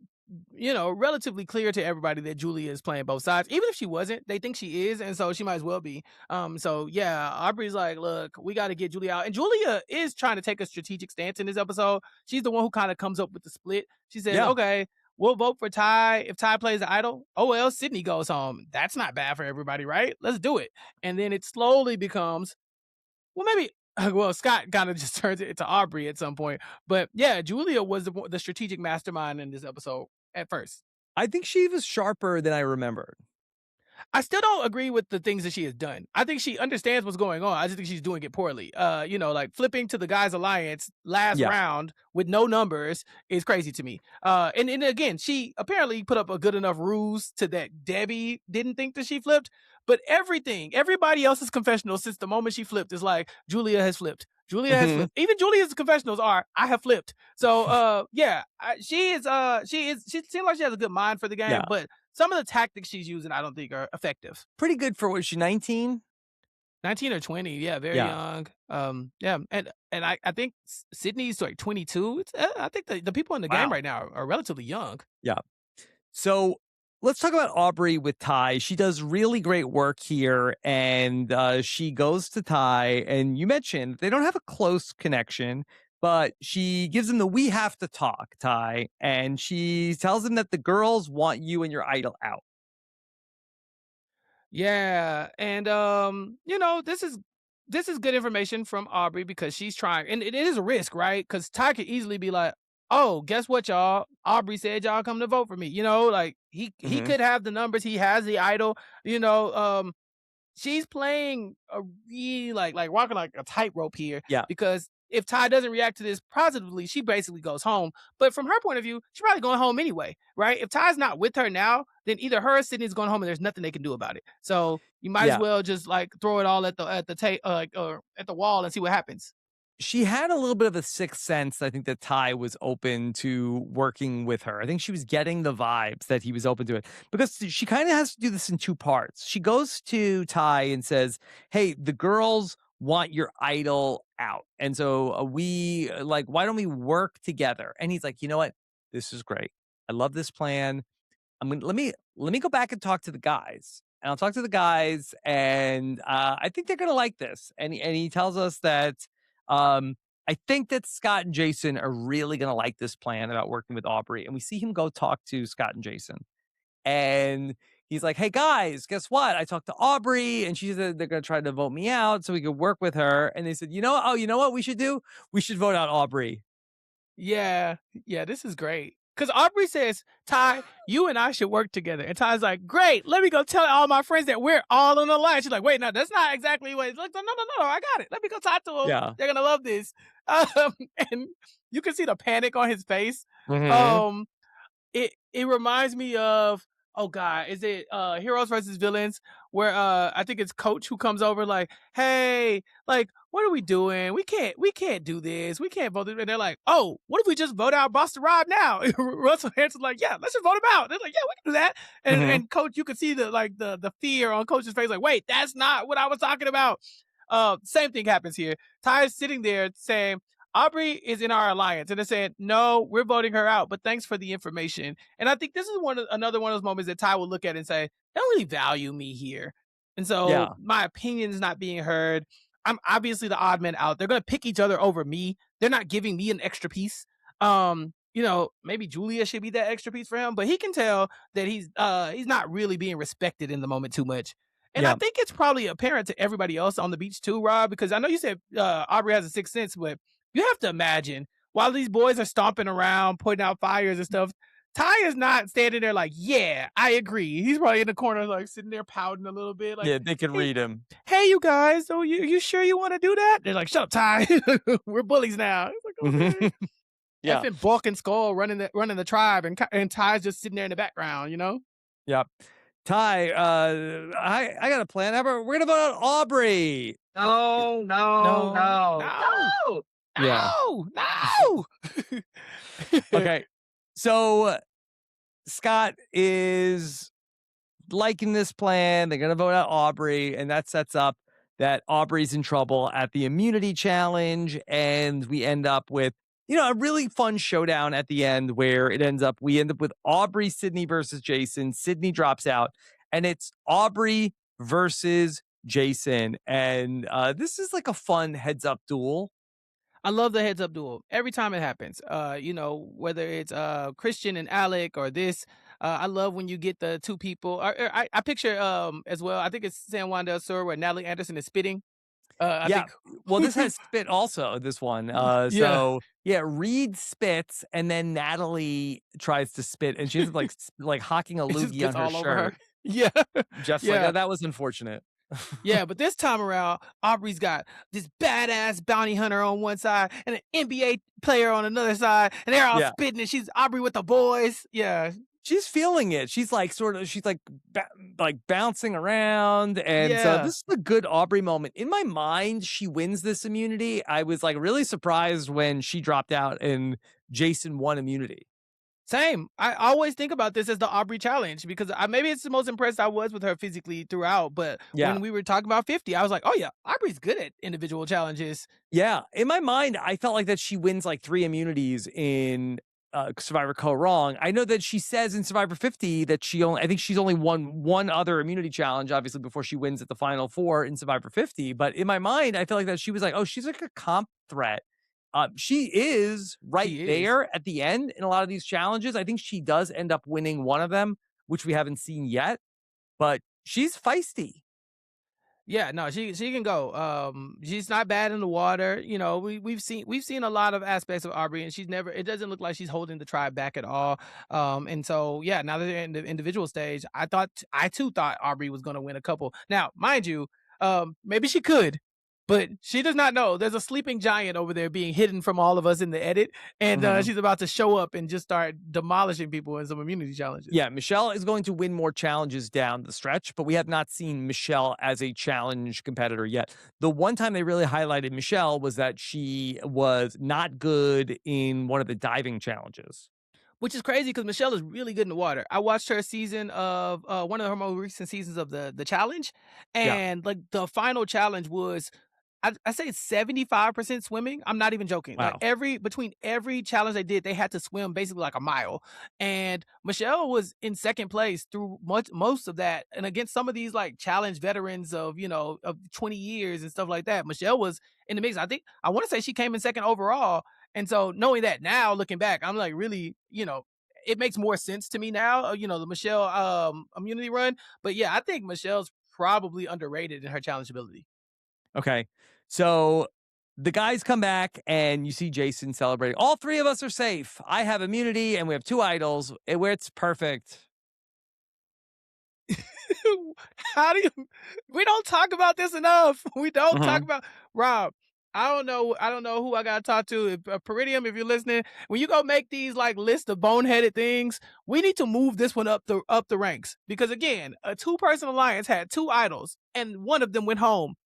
relatively clear to everybody that Julia is playing both sides. Even if she wasn't, they think she is, and so she might as well be. So yeah, Aubrey's like, look, we got to get Julia out, and Julia is trying to take a strategic stance in this episode. She's the one who kind of comes up with the split. She says, Yeah. okay. We'll vote for Ty if Ty plays the idol. Oh well, Sydney goes home. That's not bad for everybody, right? Let's do it. And then it slowly becomes well, maybe. Well, Scott kind of just turns it into Aubrey at some point, but yeah, Julia was the strategic mastermind in this episode at first. I think she was sharper than I remembered. I still don't agree with the things that she has done. I think she understands what's going on. I just think she's doing it poorly. Like flipping to the guys' alliance last Yeah. round with no numbers is crazy to me. And again, she apparently put up a good enough ruse to that Debbie didn't think that she flipped. But everybody else's confessional since the moment she flipped is like Julia has flipped. Julia has Mhm. flipped. Even Julia's confessionals are I have flipped. So yeah, she seems like she has a good mind for the game, Yeah. but some of the tactics she's using, I don't think are effective. Pretty good for what, she 19? 19 or 20, yeah, very Yeah. young. Yeah, and I think Sydney's like 22. I think the people in the game Wow. right now are relatively young. Yeah. So let's talk about Aubry with Ty. She does really great work here, and she goes to Ty. And you mentioned they don't have a close connection, but she gives him the "we have to talk," Ty, and she tells him that the girls want you and your idol out. Yeah, and this is good information from Aubrey because she's trying, and it is a risk, right? Because Ty could easily be like, "Oh, guess what, y'all? Aubrey said y'all come to vote for me." Like he Hmm. could have the numbers, he has the idol. She's playing a really like walking like a tightrope here Yeah. because if Ty doesn't react to this positively, she basically goes home. But from her point of view, she's probably going home anyway, right? If Ty's not with her now, then either her or Sydney's going home and there's nothing they can do about it. So you might as Yeah. well just like throw it all at or at the wall and see what happens. She had a little bit of a sixth sense. I think that Ty was open to working with her. I think she was getting the vibes that he was open to it because she kind of has to do this in two parts. She goes to Ty and says, "Hey, the girls want your idol out. And so why don't we work together?" And he's like, "You know what? This is great. I love this plan. Let me go back and talk to the guys." And I'll talk to the guys, and I think they're gonna like this. And he tells us that I think that Scott and Jason are really gonna like this plan about working with Aubry, and we see him go talk to Scott and Jason. And he's like, "Hey guys, guess what? I talked to Aubry, and she said they're gonna try to vote me out so we could work with her." And they said, you know what we should do? We should vote out Aubry." Yeah, yeah, this is great. Because Aubrey says, Ty, you and I should work together. And Ty's like, great, let me go tell all my friends that we're all on the line. She's like, wait, no, that's not exactly what it's like. No, no, no, no, I got it. Let me go talk to them. Yeah. They're gonna love this. And you can see the panic on his face. Mhm. Um, it reminds me of, oh god, is it Heroes versus Villains, where I think it's Coach who comes over like, hey, like, what are we doing? We can't do this. We can't vote. And they're like, oh, what if we just vote out Buster Rob now? Russell Hanson's like, yeah, let's just vote him out. They're like, yeah, we can do that. And Mhm. and Coach, you can see the fear on Coach's face, like, wait, that's not what I was talking about. Same thing happens here. Ty is sitting there saying, Aubry is in our alliance, and they're saying, no, we're voting her out, but thanks for the information. And I think this is another one of those moments that Ty will look at and say, they don't really value me here. And so Yeah. my opinion is not being heard. I'm obviously the odd man out. They're gonna pick each other over me. They're not giving me an extra piece. Maybe Julia should be that extra piece for him, but he can tell that he's not really being respected in the moment too much. And I Yeah. think it's probably apparent to everybody else on the beach too, Rob, because I know you said Aubry has a sixth sense, but you have to imagine while these boys are stomping around, putting out fires and stuff, Ty is not standing there like, yeah, I agree. He's probably in the corner, like sitting there pouting a little bit, like, Yeah, they can hey, read him. hey, you guys, oh, you sure you want to do that? They're like, shut up, Ty. We're bullies now. It's like, okay. Mhm. Yeah. Effing Bulk and Skull running the tribe, and Ty's just sitting there in the background, you know? Yep. Ty, I got a plan. How about we're gonna vote out Aubry? No, no, No, no, no, no! Yeah. no, no. Okay. So Scott is liking this plan. They're going to vote out Aubry, and that sets up that Aubrey's in trouble at the immunity challenge. And we end up with, a really fun showdown at the end where we end up with Aubry, Sydney versus Jason. Sydney drops out, and it's Aubry versus Jason. And this is like a fun heads up duel. I love the heads up duel every time it happens. Whether it's Christian and Alec or this, I love when you get the two people. I picture as well. I think it's San Juan del Sur where Natalie Anderson is spitting. I Yeah. think. Well, this has spit also, this one. Yeah, Reed spits and then Natalie tries to spit and she's like hocking a it just loogie on gets her all over her. shirt. Yeah, Jeff's like, yeah. oh, that was unfortunate. Yeah, but this time around, Aubrey's got this badass bounty hunter on one side and an NBA player on another side, and they're all Yeah. spitting, and she's Aubrey with the boys. Yeah, She's feeling it. She's like like bouncing around. And so yeah. this is a good Aubry moment. In my mind, she wins this immunity. I was like really surprised when she dropped out and Jason won immunity. Same. I always think about this as the Aubrey challenge because maybe it's the most impressed I was with her physically throughout. But Yeah. when we were talking about 50, I was like, oh yeah, Aubrey's good at individual challenges. Yeah, in my mind, I felt like that she wins like 3 immunities in Survivor Kaôh Rōng. I know that she says in Survivor 50 that I think she's only won one other immunity challenge, obviously, before she wins at the final 4 in Survivor 50. But in my mind, I feel like that she was like, oh, she's like a comp threat. She is right She is. there at the end in a lot of these challenges. I think she does end up winning one of them, which we haven't seen yet, but she's feisty. Yeah, no, she can go. She's not bad in the water. You know, we've seen a lot of aspects of Aubrey, and it doesn't look like she's holding the tribe back at all. And so yeah, now that they're in the individual stage, I too thought Aubrey was going to win a couple. Now, mind you, maybe she could, but she does not know. There's a sleeping giant over there being hidden from all of us in the edit, and Mhm. she's about to show up and just start demolishing people in some immunity challenges. Yeah, Michele is going to win more challenges down the stretch, but we have not seen Michele as a challenge competitor yet. The one time they really highlighted Michele was that she was not good in one of the diving challenges. Which is crazy because Michelle is really good in the water. I watched her season of one of her more recent seasons of the challenge, Yeah. and like the final challenge was I say 75% swimming. I'm not even joking. Wow. Like between every challenge they did, they had to swim basically like a mile. And Michele was in second place through most of that. And against some of these like challenge veterans of, of 20 years and stuff like that, Michele was in the mix. I want to say she came in second overall. And so knowing that now, looking back, I'm like really, it makes more sense to me now, the Michele immunity run. But yeah, I think Michelle's probably underrated in her challengeability. Okay. So the guys come back and you see Jason celebrating. All three of us are safe. I have immunity and we have 2 idols. Where it's perfect. How do you? We don't talk about this enough. We don't talk Mhm. about Rob. I don't know who I gotta talk to. If Peridium, if you're listening, when you go make these like list of boneheaded things, we need to move this one up the ranks because again, a 2-person alliance had 2 idols and one of them went home,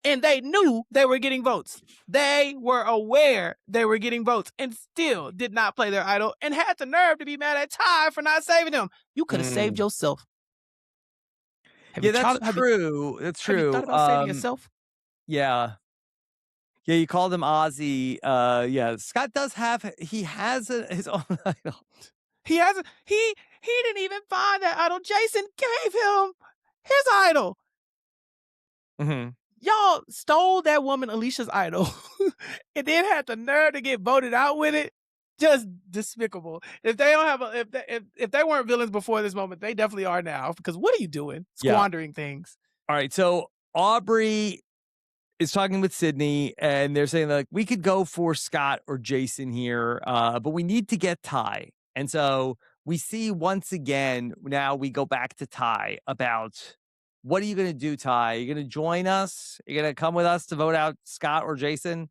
and they knew they were getting votes. They were aware they were getting votes and still did not play their idol and had the nerve to be mad at Ty for not saving him. You could have saved yourself. Yeah, that's true. That's Have you true. thought about saving yourself? Yeah. Yeah, you called him Ozzy. Yeah, Scott does have his own idol. He hasn't. He didn't even find that idol. Jason gave him his idol. Mhm. Y'all stole that woman Alicia's idol, and then had the nerve to get voted out with it. Just despicable. If they don't have if they weren't villains before this moment, they definitely are now. Because what are you doing? Yeah. Squandering things. All right, so Aubry is talking with Sydney, and they're saying like we could go for Scott or Jason here, but we need to get Ty. And so we see once again. Now we go back to Ty about what are you going to do, Ty? Are you going to join us? Are you going to come with us to vote out Scott or Jason?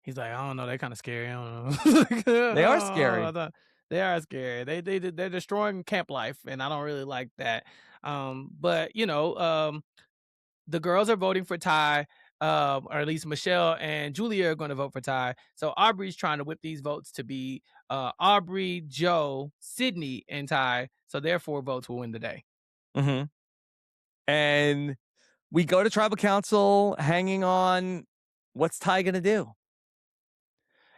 He's like, I don't know. They're kind of scary. I don't know. They are scary. They are scary. They're destroying camp life, and I don't really like that. But the girls are voting for Ty, or at least Michele and Julia are going to vote for Ty. So Aubry's trying to whip these votes to be Aubry, Joe, Sydney, and Ty. So their 4 votes will win the day. Mm-hmm. And we go to tribal council, hanging on. What's Ty gonna do?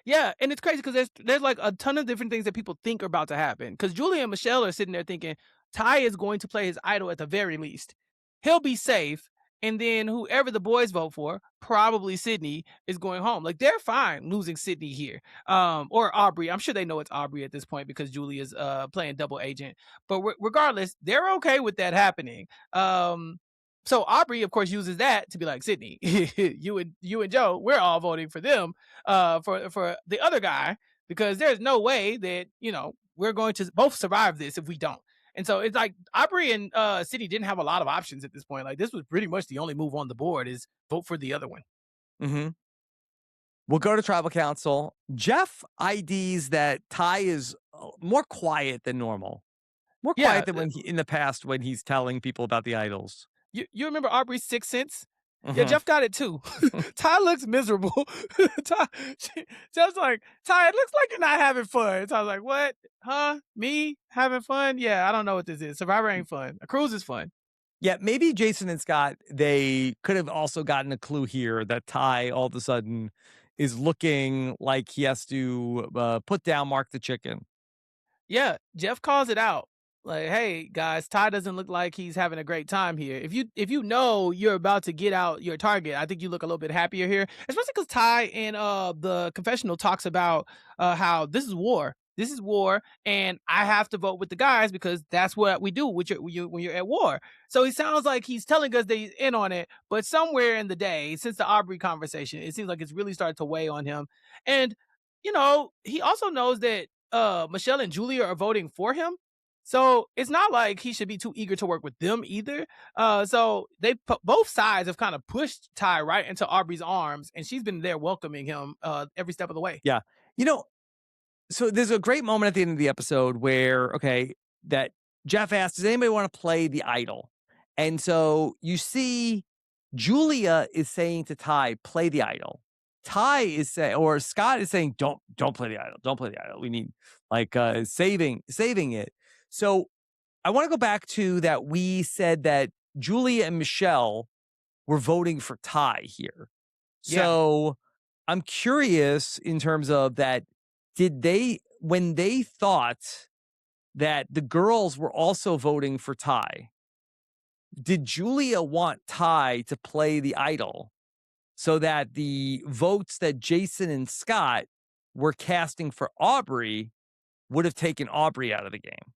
Yeah, and it's crazy because there's like a ton of different things that people think are about to happen. Because Julia and Michele are sitting there thinking Ty is going to play his idol at the very least. He'll be safe, and then whoever the boys vote for, probably Sydney, is going home. Like they're fine losing Sydney here, or Aubry. I'm sure they know it's Aubry at this point because Julia's playing double agent. But regardless, they're okay with that happening. So Aubry, of course, uses that to be like Sydney, you and Joe, we're all voting for them, for the other guy because there's no way that we're going to both survive this if we don't. And so it's like Aubry and Sydney didn't have a lot of options at this point. Like this was pretty much the only move on the board is vote for the other one. Mm-hmm. We'll go to tribal council. Jeff IDs that Ty is more quiet than normal. More quiet than when in the past when he's telling people about the idols. You remember Aubry's Sixth Sense? Mm-hmm. Yeah, Jeff got it too. Ty looks miserable. Jeff's like, Ty, it looks like you're not having fun. Ty's like, what? Huh? Me having fun? Yeah, I don't know what this is. Survivor ain't fun. A cruise is fun. Yeah, maybe Jason and Scott, they could have also gotten a clue here that Ty all of a sudden is looking like he has to put down Mark the Chicken. Yeah, Jeff calls it out. Like, hey guys, Ty doesn't look like he's having a great time here. If you know you're about to get out your target, I think you look a little bit happier here, especially because Ty in the confessional talks about how this is war. This is war, and I have to vote with the guys because that's what we do when you're at war. So he sounds like he's telling us that he's in on it, but somewhere in the day, since the Aubry conversation, it seems like it's really started to weigh on him. And he also knows that Michele and Julia are voting for him. So it's not like he should be too eager to work with them either. So both sides have kind of pushed Ty right into Aubry's arms, and she's been there welcoming him every step of the way. Yeah. So there's a great moment at the end of the episode where, that Jeff asks, does anybody want to play the idol? And so you see Julia is saying to Ty, play the idol. Ty is saying, or Scott is saying, don't play the idol. Don't play the idol. We need saving it. So I want to go back to that. We said that Julia and Michele were voting for Ty here. Yeah. So I'm curious in terms of that, when they thought that the girls were also voting for Ty, did Julia want Ty to play the idol so that the votes that Jason and Scott were casting for Aubry would have taken Aubry out of the game?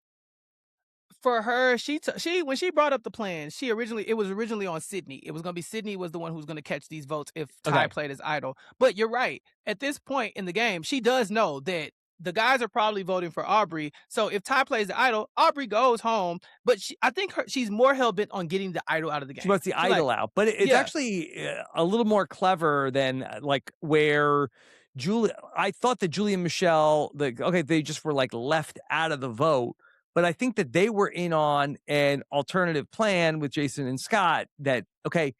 For her, she when she brought up the plan, it was originally on Sydney. It was gonna be Sydney was the one who's gonna catch these votes if Ty Okay. played as idol. But you're right. At this point in the game, she does know that the guys are probably voting for Aubry. So if Ty plays the idol, Aubry goes home. But I think she's more hell bent on getting the idol out of the game. She wants the She's idol out, but it's yeah. actually a little more clever than like where Julia. I thought that Julia and Michele, they just were like left out of the vote, but I think that they were in on an alternative plan with Jason and Scott. That okay,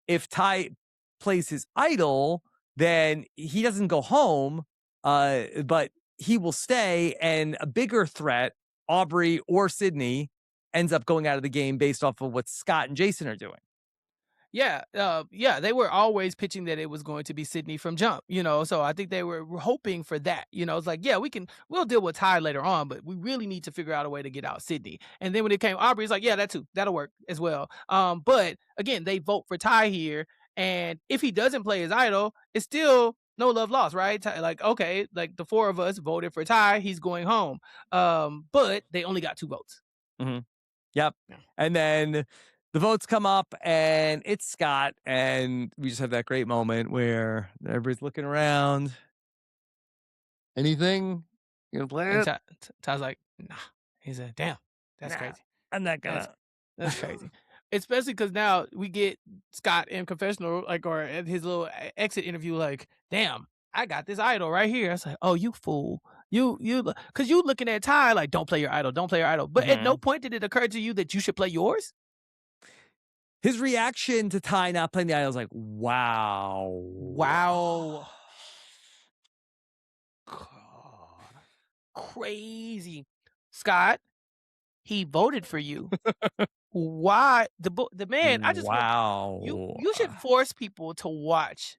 if Ty plays his idol, then he doesn't go home, but he will stay, and a bigger threat, Aubry or Sydney, ends up going out of the game based off of what Scott and Jason are doing. Yeah, they were always pitching that it was going to be Sydney from jump, so I think they were hoping for that, it's like, yeah, we'll deal with Ty later on, but we really need to figure out a way to get out Sydney. And then when it came Aubry, it's like, yeah, that too, that'll work as well. But again, they vote for Ty here, and if he doesn't play his idol, it's still no love lost, right? Like, okay, like the four of us voted for Ty, he's going home. But they only got 2 votes. Mm-hmm. Yep. Yeah. And then the votes come up and it's Scott, and we just have that great moment where everybody's looking around. Anything? You gonna play And it? Ty's like, nah. He said, damn, that's Nah, crazy. I'm not gonna. That's crazy. Especially because now we get Scott in confessional, or at his little exit interview, like, damn, I got this idol right here. I was like, oh, you fool. Because you looking at Ty like, don't play your idol, don't play your idol. But at no point did it occur to you that you should play yours? His reaction to Ty not playing the idol is like, wow. Wow. God. Crazy. Scott, he voted for you. Why the man? Wow. You should force people to watch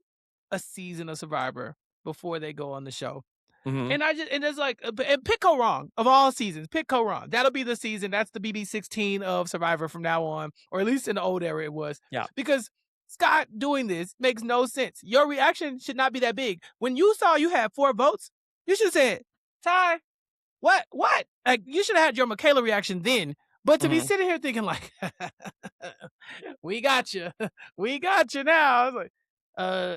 a season of Survivor before they go on the show. Mm-hmm. And it's like, and pick Kaôh Rōng of all seasons. Pick Kaôh Rōng. That'll be the season. That's the BB16 of Survivor from now on, or at least in the old era it was. Yeah. Because Scott doing this makes no sense. Your reaction should not be that big. When you saw you had 4 votes, you should have said, Ty, what? Like, you should have had your Michaela reaction then. But to be sitting here thinking like, we got you. We got you now. I was like,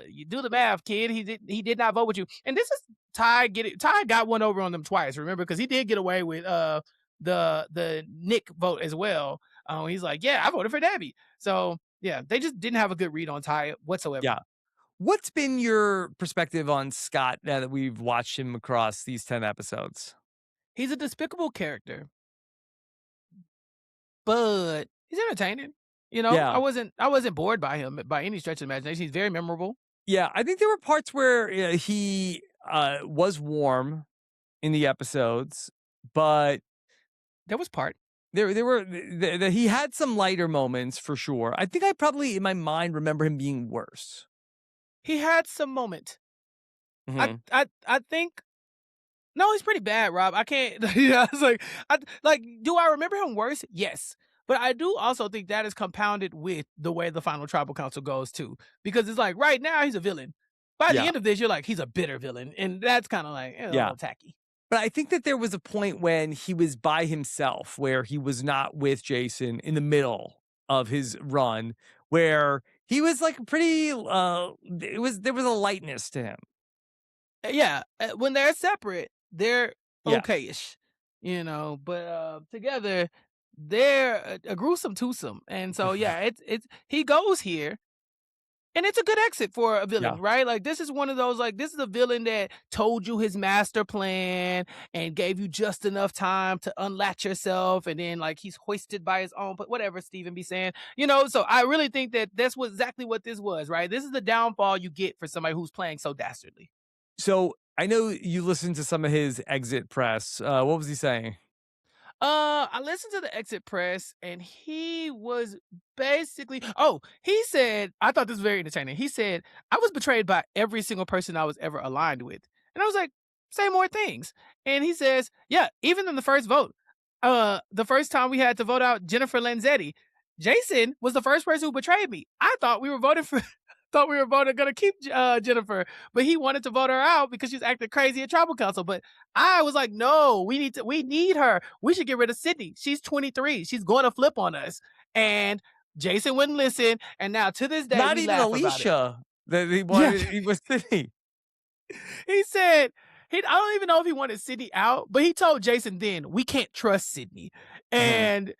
you do the math, kid. He did not vote with you. And this is Ty got one over on them twice, remember? Because he did get away with the Nick vote as well. He's like, yeah, I voted for Debbie. So yeah, they just didn't have a good read on Ty whatsoever. Yeah. What's been your perspective on Scott now that we've watched him across these 10 episodes? He's a despicable character, but he's entertaining. Yeah. I wasn't bored by him by any stretch of the imagination. He's very memorable. Yeah, I think there were parts where he was warm in the episodes, but There was part. there were he had some lighter moments for sure. I think I probably in my mind remember him being worse. He had some moment. Mhm. I think. No, he's pretty bad, Rob. I can't. Yeah, it's like, do I remember him worse? Yes. But I do also think that is compounded with the way the final tribal council goes too. Because it's like right now he's a villain. By the Yeah. end of this, you're like, he's a bitter villain. And that's kind of like a little tacky. But I think that there was a point when he was by himself where he was not with Jason in the middle of his run, where he was like pretty there was a lightness to him. Yeah, when they're separate, they're Yeah. okay-ish, but together they're a gruesome twosome. And so yeah, it's he goes here, and it's a good exit for a villain, right? Like, this is one of those, like, this is a villain that told you his master plan and gave you just enough time to unlatch yourself, and then like he's hoisted by his own, but whatever Steven be saying, so I really think that that's exactly what this was, right? This is the downfall you get for somebody who's playing so dastardly. So I know you listened to some of his exit press. What was he saying? I listened to the exit press, and he was basically he said, I thought this was very entertaining. He said, "I was betrayed by every single person I was ever aligned with." And I was like, "Say more things." And he says, "Yeah, even in the first vote, the first time we had to vote out Jennifer Lanzetti, Jason was the first person who betrayed me. I thought we were voting for thought we were voting gonna keep Jennifer, but he wanted to vote her out because she's acting crazy at tribal council. But I was like, no, we need her. We should get rid of Sydney. She's 23. She's going to flip on us." And Jason wouldn't listen. And now to this day, Not we even laugh about it. Alicia that he Yeah. wanted. He was Sydney. He said, I don't even know if he wanted Sydney out, but he told Jason then, we can't trust Sydney. And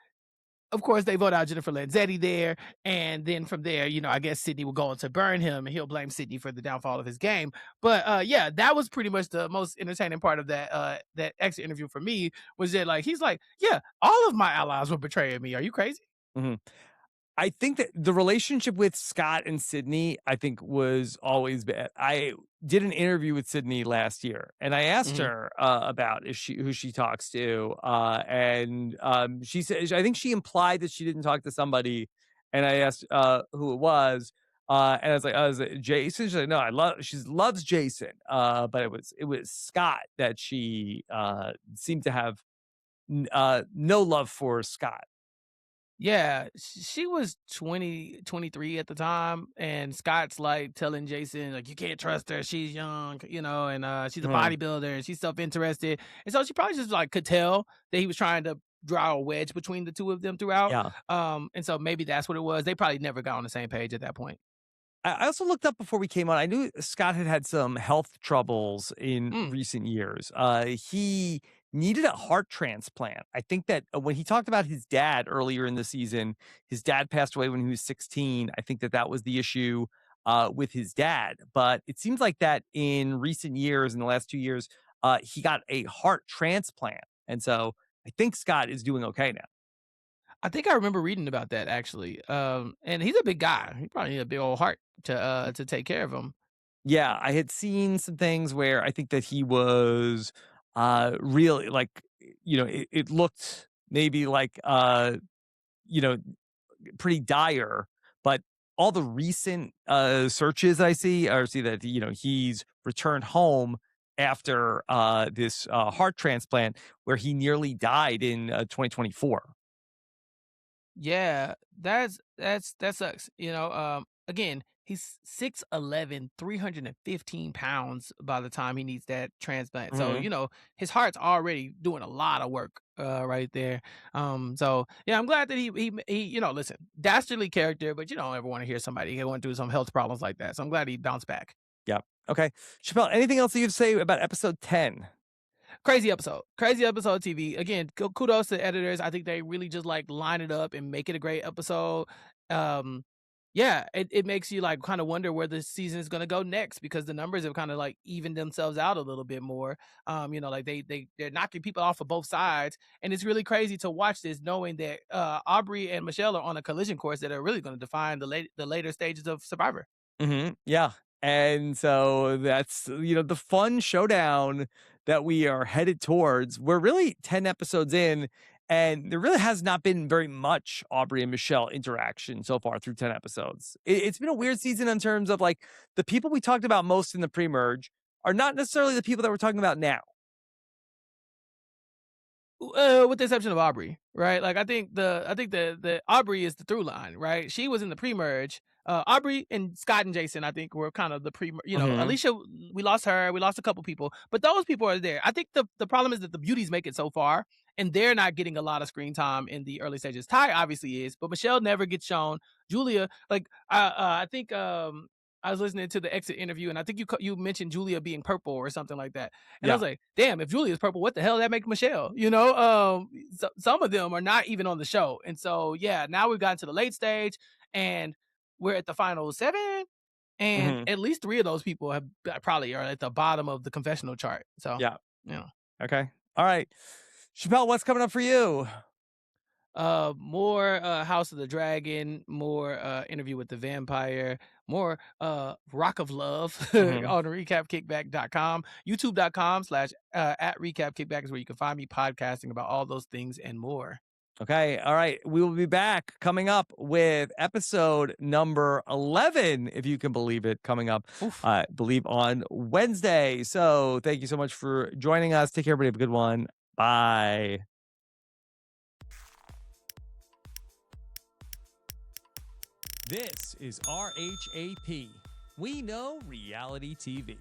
of course, they vote out Jennifer Lanzetti there. And then from there, I guess Sydney will go on to burn him, and he'll blame Sydney for the downfall of his game. But yeah, that was pretty much the most entertaining part of that exit interview for me, was that he's like, yeah, all of my allies were betraying me. Are you crazy? Mhm. I think that the relationship with Scott and Sydney, I think, was always bad. I did an interview with Sydney last year, and I asked Mhm. her about who she talks to, and she said I think she implied that she didn't talk to somebody, and I asked who it was, and I was like, Jason. She's like, no, she loves Jason, but it was Scott that she seemed to have no love for Scott. Yeah, she was 23 at the time, and Scott's like telling Jason, like, you can't trust her. She's young, and she's a Mhm. bodybuilder and she's self-interested. And so she probably just could tell that he was trying to draw a wedge between the two of them throughout. Yeah. And so maybe that's what it was. They probably never got on the same page at that point. I also looked up before we came on. I knew Scott had some health troubles in Mm. recent years. He needed a heart transplant. I think that when he talked about his dad earlier in the season, his dad passed away when he was 16. I think that was the issue with his dad. But it seems like that in recent years, in the last 2 years, he got a heart transplant. And so I think Scott is doing okay now. I think I remember reading about that actually. And he's a big guy. He probably need a big old heart to take care of him. Yeah, I had seen some things where I think that he was, really like, it looked maybe like, you know, pretty dire, but all the recent, searches I see that, he's returned home after, this, heart transplant where he nearly died in, 2024. Yeah, that sucks. Again, he's 6'11", 315 pounds by the time he needs that transplant. So, Mhm. his heart's already doing a lot of work right there. So yeah, I'm glad that he listen, dastardly character, but you don't ever want to hear somebody going through some health problems like that. So I'm glad he bounced back. Yep. Okay. Chappelle, anything else you have to say about episode 10? Crazy episode. Crazy episode of TV. Again, kudos to editors. I think they really just line it up and make it a great episode. Um, yeah, it makes you kind of wonder where the season is gonna go next, because the numbers have kind of evened themselves out a little bit more. They're knocking people off of both sides, and it's really crazy to watch this, knowing that Aubry and Michele are on a collision course that are really going to define the later stages of Survivor. Yeah. And so that's, the fun showdown that we are headed towards. We're really 10 episodes in, and there really has not been very much Aubry and Michele interaction so far through 10 episodes. It's been a weird season in terms of the people we talked about most in the pre merge are not necessarily the people that we're talking about now. With the exception of Aubry, right? I think the Aubry is the through line, right? She was in the pre-merge. Aubry and Scott and Jason, I think, were kind of the pre. Hmm. Alicia, we lost her. We lost a couple people, but those people are there. I think the problem is that the beauties make it so far, and they're not getting a lot of screen time in the early stages. Ty obviously is, but Michele never gets shown. Julia, I think I was listening to the exit interview, and I think you mentioned Julia being purple or something like that. And I Yeah. was like, damn, if Julia's purple, what the hell that make Michele? Some of them are not even on the show. And so, yeah, now we've gotten to the late stage, and we're at the final 7. And Hmm. at least 3 of those people have probably are at the bottom of the confessional chart. So, Yeah. yeah. Okay. All right. Chappelle, what's coming up for you? More House of the Dragon, more Interview with the Vampire, more Rock of Love on recapkickback.com, youtube.com/ at recapkickback is where you can find me podcasting about all those things and more. Okay. All right. We will be back coming up with episode number 11, if you can believe it, coming up, I believe, on Wednesday. So thank you so much for joining us. Take care, everybody. Have a good one. Bye. This is RHAP. We know reality TV.